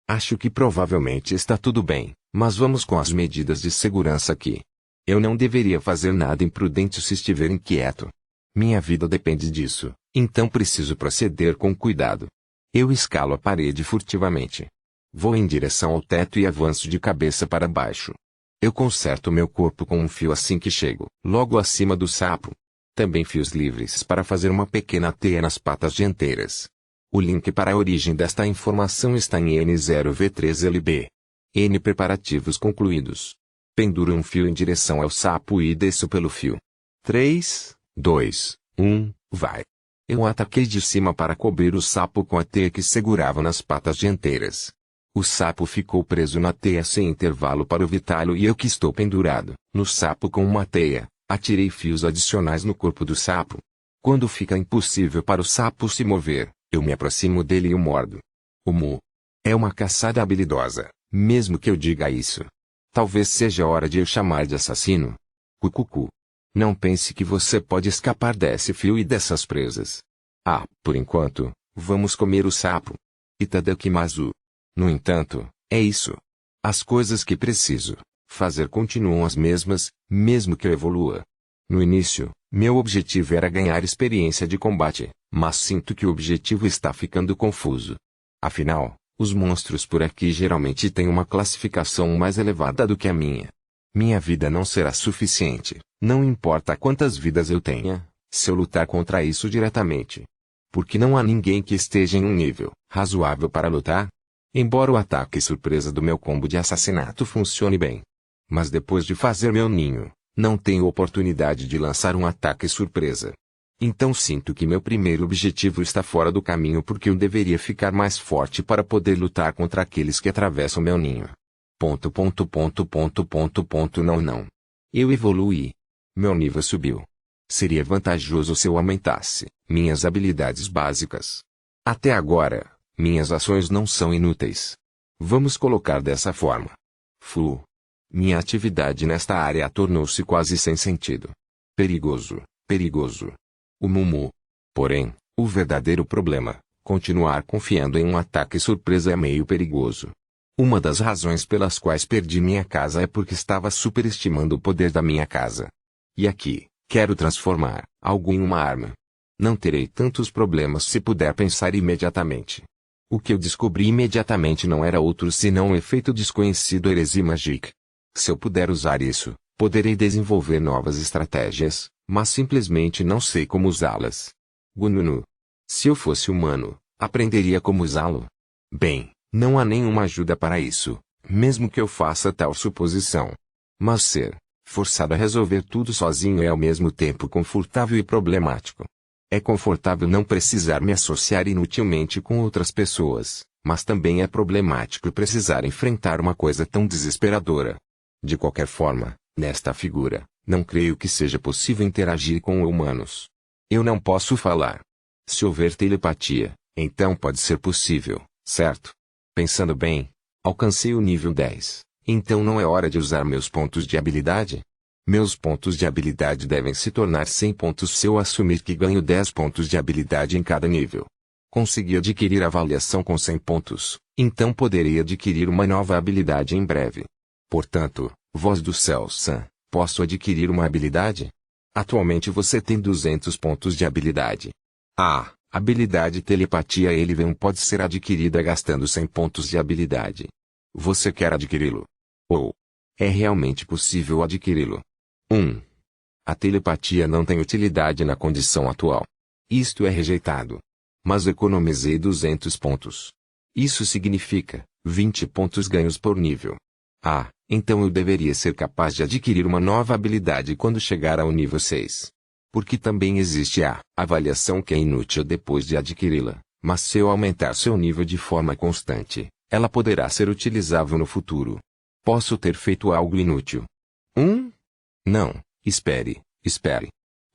Acho que provavelmente está tudo bem, mas vamos com as medidas de segurança aqui. Eu não deveria fazer nada imprudente se estiver inquieto. Minha vida depende disso, então preciso proceder com cuidado. Eu escalo a parede furtivamente. Vou em direção ao teto e avanço de cabeça para baixo. Eu conserto meu corpo com um fio assim que chego, logo acima do sapo. Também fios livres para fazer uma pequena teia nas patas dianteiras. O link para a origem desta informação está em N0V3LB. N preparativos concluídos. Penduro um fio em direção ao sapo e desço pelo fio. 3, 2, 1, vai. Eu ataquei de cima para cobrir o sapo com a teia que segurava nas patas dianteiras. O sapo ficou preso na teia sem intervalo para evitá-lo e eu que estou pendurado no sapo com uma teia, atirei fios adicionais no corpo do sapo. Quando fica impossível para o sapo se mover, eu me aproximo dele e o mordo. O mu. É uma caçada habilidosa, mesmo que eu diga isso. Talvez seja hora de eu chamar de assassino. Cucucu. Não pense que você pode escapar desse fio e dessas presas. Ah, por enquanto, vamos comer o sapo. Itadakimasu. No entanto, é isso. As coisas que preciso fazer continuam as mesmas, mesmo que eu evolua. No início, meu objetivo era ganhar experiência de combate, mas sinto que o objetivo está ficando confuso. Afinal, os monstros por aqui geralmente têm uma classificação mais elevada do que a minha. Minha vida não será suficiente, não importa quantas vidas eu tenha, se eu lutar contra isso diretamente. Porque não há ninguém que esteja em um nível razoável para lutar. Embora o ataque surpresa do meu combo de assassinato funcione bem. Mas depois de fazer meu ninho, não tenho oportunidade de lançar um ataque surpresa. Então sinto que meu primeiro objetivo está fora do caminho porque eu deveria ficar mais forte para poder lutar contra aqueles que atravessam meu ninho. Não. Eu evoluí. Meu nível subiu. Seria vantajoso se eu aumentasse minhas habilidades básicas. Até agora, minhas ações não são inúteis. Vamos colocar dessa forma. Minha atividade nesta área tornou-se quase sem sentido. Perigoso. O mumu. Porém, o verdadeiro problema, continuar confiando em um ataque surpresa é meio perigoso. Uma das razões pelas quais perdi minha casa é porque estava superestimando o poder da minha casa. E aqui, quero transformar algo em uma arma. Não terei tantos problemas se puder pensar imediatamente. O que eu descobri imediatamente não era outro senão um efeito desconhecido Heresia Magic. Se eu puder usar isso, poderei desenvolver novas estratégias, mas simplesmente não sei como usá-las. Gununu. Se eu fosse humano, aprenderia como usá-lo? Bem, não há nenhuma ajuda para isso, mesmo que eu faça tal suposição. Mas ser forçado a resolver tudo sozinho é ao mesmo tempo confortável e problemático. É confortável não precisar me associar inutilmente com outras pessoas, mas também é problemático precisar enfrentar uma coisa tão desesperadora. De qualquer forma, nesta figura, não creio que seja possível interagir com humanos. Eu não posso falar. Se houver telepatia, então pode ser possível, certo? Pensando bem, alcancei o nível 10, então não é hora de usar meus pontos de habilidade? Meus pontos de habilidade devem se tornar 100 pontos se eu assumir que ganho 10 pontos de habilidade em cada nível. Consegui adquirir avaliação com 100 pontos, então poderei adquirir uma nova habilidade em breve. Portanto, voz do céu Sam, posso adquirir uma habilidade? Atualmente você tem 200 pontos de habilidade. A habilidade telepatia Elven pode ser adquirida gastando 100 pontos de habilidade. Você quer adquiri-lo? Ou é realmente possível adquiri-lo? 1. A telepatia não tem utilidade na condição atual. Isto é rejeitado. Mas economizei 200 pontos. Isso significa 20 pontos ganhos por nível. Então eu deveria ser capaz de adquirir uma nova habilidade quando chegar ao nível 6. Porque também existe a avaliação que é inútil depois de adquiri-la, mas se eu aumentar seu nível de forma constante, ela poderá ser utilizável no futuro. Posso ter feito algo inútil. Não, espere.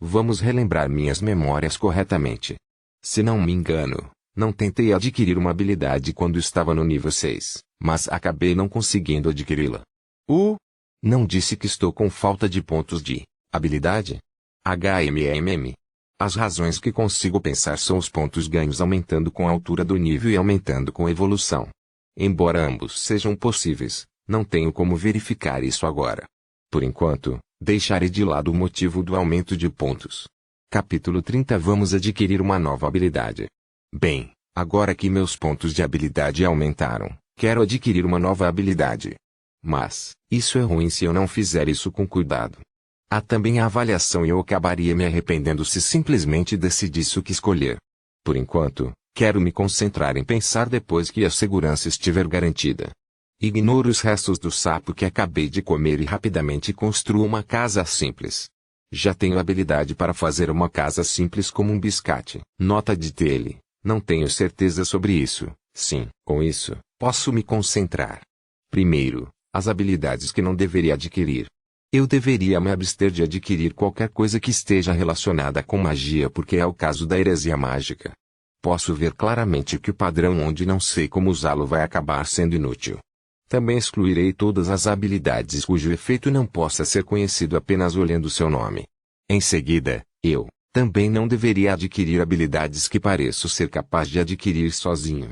Vamos relembrar minhas memórias corretamente. Se não me engano, não tentei adquirir uma habilidade quando estava no nível 6, mas acabei não conseguindo adquiri-la. Não disse que estou com falta de pontos de habilidade? HMMM. As razões que consigo pensar são os pontos ganhos aumentando com a altura do nível e aumentando com a evolução. Embora ambos sejam possíveis, não tenho como verificar isso agora. Por enquanto, deixarei de lado o motivo do aumento de pontos. Capítulo 30. Vamos adquirir uma nova habilidade. Bem, agora que meus pontos de habilidade aumentaram, quero adquirir uma nova habilidade. Mas, isso é ruim se eu não fizer isso com cuidado. Há também a avaliação e eu acabaria me arrependendo se simplesmente decidisse o que escolher. Por enquanto, quero me concentrar em pensar depois que a segurança estiver garantida. Ignoro os restos do sapo que acabei de comer e rapidamente construo uma casa simples. Já tenho habilidade para fazer uma casa simples como um biscate. Nota de tele. Não tenho certeza sobre isso. Sim, com isso, posso me concentrar. Primeiro, as habilidades que não deveria adquirir. Eu deveria me abster de adquirir qualquer coisa que esteja relacionada com magia porque é o caso da heresia mágica. Posso ver claramente que o padrão onde não sei como usá-lo vai acabar sendo inútil. Também excluirei todas as habilidades cujo efeito não possa ser conhecido apenas olhando seu nome. Em seguida, eu também não deveria adquirir habilidades que pareço ser capaz de adquirir sozinho.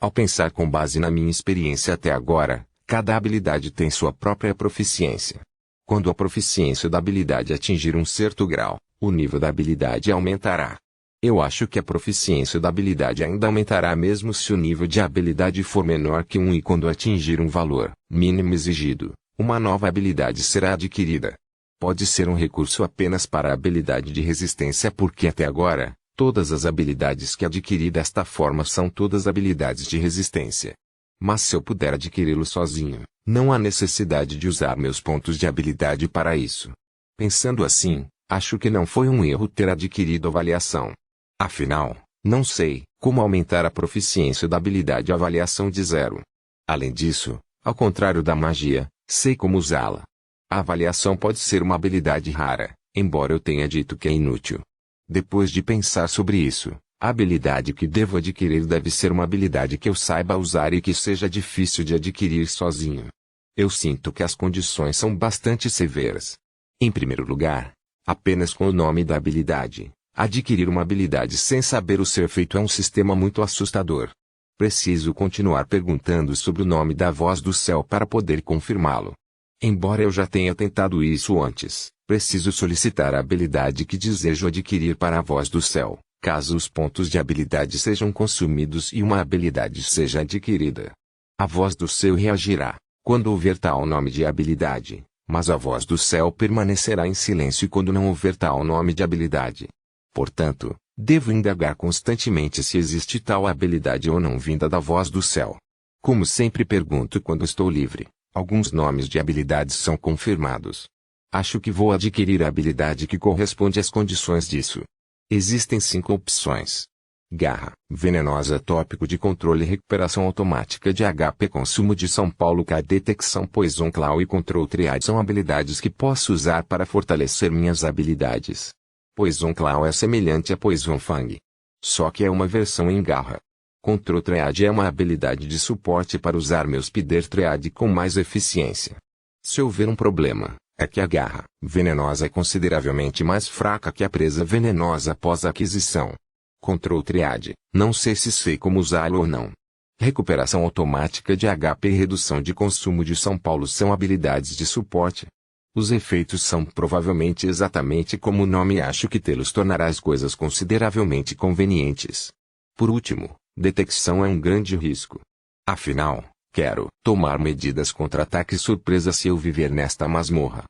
Ao pensar com base na minha experiência até agora, cada habilidade tem sua própria proficiência. Quando a proficiência da habilidade atingir um certo grau, o nível da habilidade aumentará. Eu acho que a proficiência da habilidade ainda aumentará mesmo se o nível de habilidade for menor que 1 e quando atingir um valor mínimo exigido, uma nova habilidade será adquirida. Pode ser um recurso apenas para a habilidade de resistência porque até agora, todas as habilidades que adquiri desta forma são todas habilidades de resistência. Mas se eu puder adquiri-lo sozinho, não há necessidade de usar meus pontos de habilidade para isso. Pensando assim, acho que não foi um erro ter adquirido avaliação. Afinal, não sei como aumentar a proficiência da habilidade avaliação de 0. Além disso, ao contrário da magia, sei como usá-la. A avaliação pode ser uma habilidade rara, embora eu tenha dito que é inútil. Depois de pensar sobre isso, a habilidade que devo adquirir deve ser uma habilidade que eu saiba usar e que seja difícil de adquirir sozinho. Eu sinto que as condições são bastante severas. Em primeiro lugar, apenas com o nome da habilidade, adquirir uma habilidade sem saber o seu efeito é um sistema muito assustador. Preciso continuar perguntando sobre o nome da voz do céu para poder confirmá-lo. Embora eu já tenha tentado isso antes, preciso solicitar a habilidade que desejo adquirir para a voz do céu, caso os pontos de habilidade sejam consumidos e uma habilidade seja adquirida. A voz do céu reagirá quando houver tal nome de habilidade, mas a voz do céu permanecerá em silêncio quando não houver tal nome de habilidade. Portanto, devo indagar constantemente se existe tal habilidade ou não vinda da voz do céu. Como sempre pergunto quando estou livre, alguns nomes de habilidades são confirmados. Acho que vou adquirir a habilidade que corresponde às condições disso. Existem 5 opções. Garra, venenosa, tópico de controle e recuperação automática de HP, consumo de São Paulo, K, detecção, Poison Claw e Control Triad são habilidades que posso usar para fortalecer minhas habilidades. Poison Claw é semelhante a Poison Fang, só que é uma versão em garra. Control Triad é uma habilidade de suporte para usar meu Spider Triad com mais eficiência. Se houver um problema, é que a garra venenosa é consideravelmente mais fraca que a presa venenosa após a aquisição. Control Triad, não sei se sei como usá-lo ou não. Recuperação automática de HP e redução de consumo de São Paulo são habilidades de suporte. Os efeitos são provavelmente exatamente como o nome e acho que tê-los tornará as coisas consideravelmente convenientes. Por último, detecção é um grande risco. Afinal, quero tomar medidas contra ataques surpresa se eu viver nesta masmorra.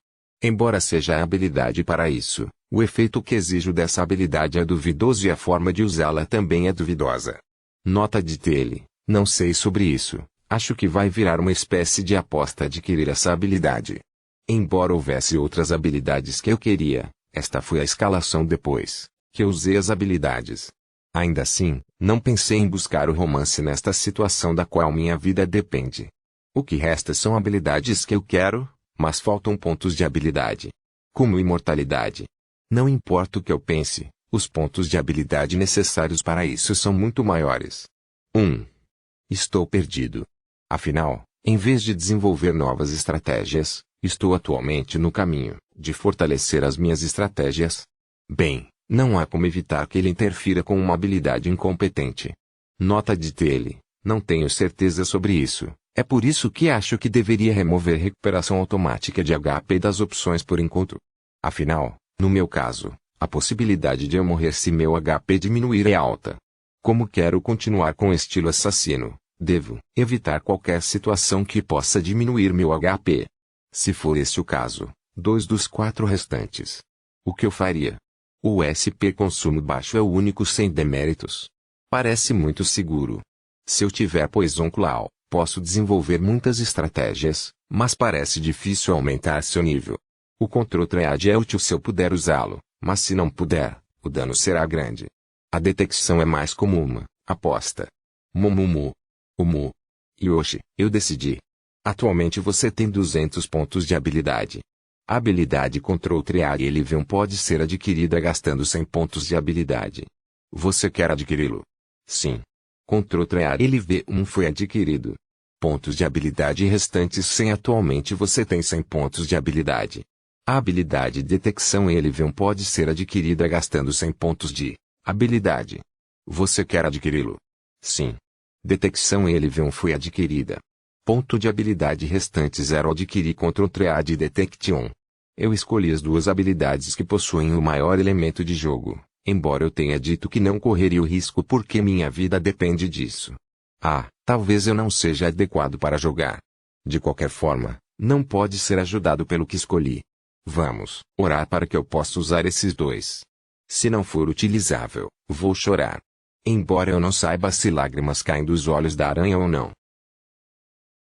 Embora seja a habilidade para isso, o efeito que exijo dessa habilidade é duvidoso e a forma de usá-la também é duvidosa. Nota de tele, não sei sobre isso, acho que vai virar uma espécie de aposta adquirir essa habilidade. Embora houvesse outras habilidades que eu queria, esta foi a escalação depois que eu usei as habilidades. Ainda assim, não pensei em buscar o romance nesta situação da qual minha vida depende. O que resta são habilidades que eu quero, mas faltam pontos de habilidade. Como imortalidade. Não importa o que eu pense, Os pontos de habilidade necessários para isso são muito maiores. 1. Estou perdido. Afinal, em vez de desenvolver novas estratégias, estou atualmente no caminho de fortalecer as minhas estratégias. Bem, não há como evitar que ele interfira com uma habilidade incompetente. Nota de tele. Não tenho certeza sobre isso. É por isso que acho que deveria remover recuperação automática de HP das opções por enquanto. Afinal, no meu caso, a possibilidade de eu morrer se meu HP diminuir é alta. Como quero continuar com estilo assassino, devo evitar qualquer situação que possa diminuir meu HP. Se for esse o caso, 2 dos 4 restantes. O que eu faria? O SP consumo baixo é o único sem deméritos. Parece muito seguro. Se eu tiver Poison Claw, posso desenvolver muitas estratégias, mas parece difícil aumentar seu nível. O Control Triad é útil se eu puder usá-lo, mas se não puder, o dano será grande. A detecção é mais como uma aposta. Momumu. Umu. Yoshi, eu decidi. Atualmente você tem 200 pontos de habilidade. A habilidade Control Triad LV1 pode ser adquirida gastando 100 pontos de habilidade. Você quer adquiri-lo? Sim. Control Triad LV1 foi adquirido. Pontos de habilidade restantes 100. Atualmente você tem 100 pontos de habilidade. A habilidade Detecção LV1 pode ser adquirida gastando 100 pontos de habilidade. Você quer adquiri-lo? Sim. Detecção LV1 foi adquirida. Ponto de habilidade restante 0. Adquiri Control Triad Detection. Eu escolhi as duas habilidades que possuem o maior elemento de jogo, embora eu tenha dito que não correria o risco porque minha vida depende disso. Talvez eu não seja adequado para jogar. De qualquer forma, não pode ser ajudado pelo que escolhi. Vamos orar para que eu possa usar esses dois. Se não for utilizável, vou chorar. Embora eu não saiba se lágrimas caem dos olhos da aranha ou não.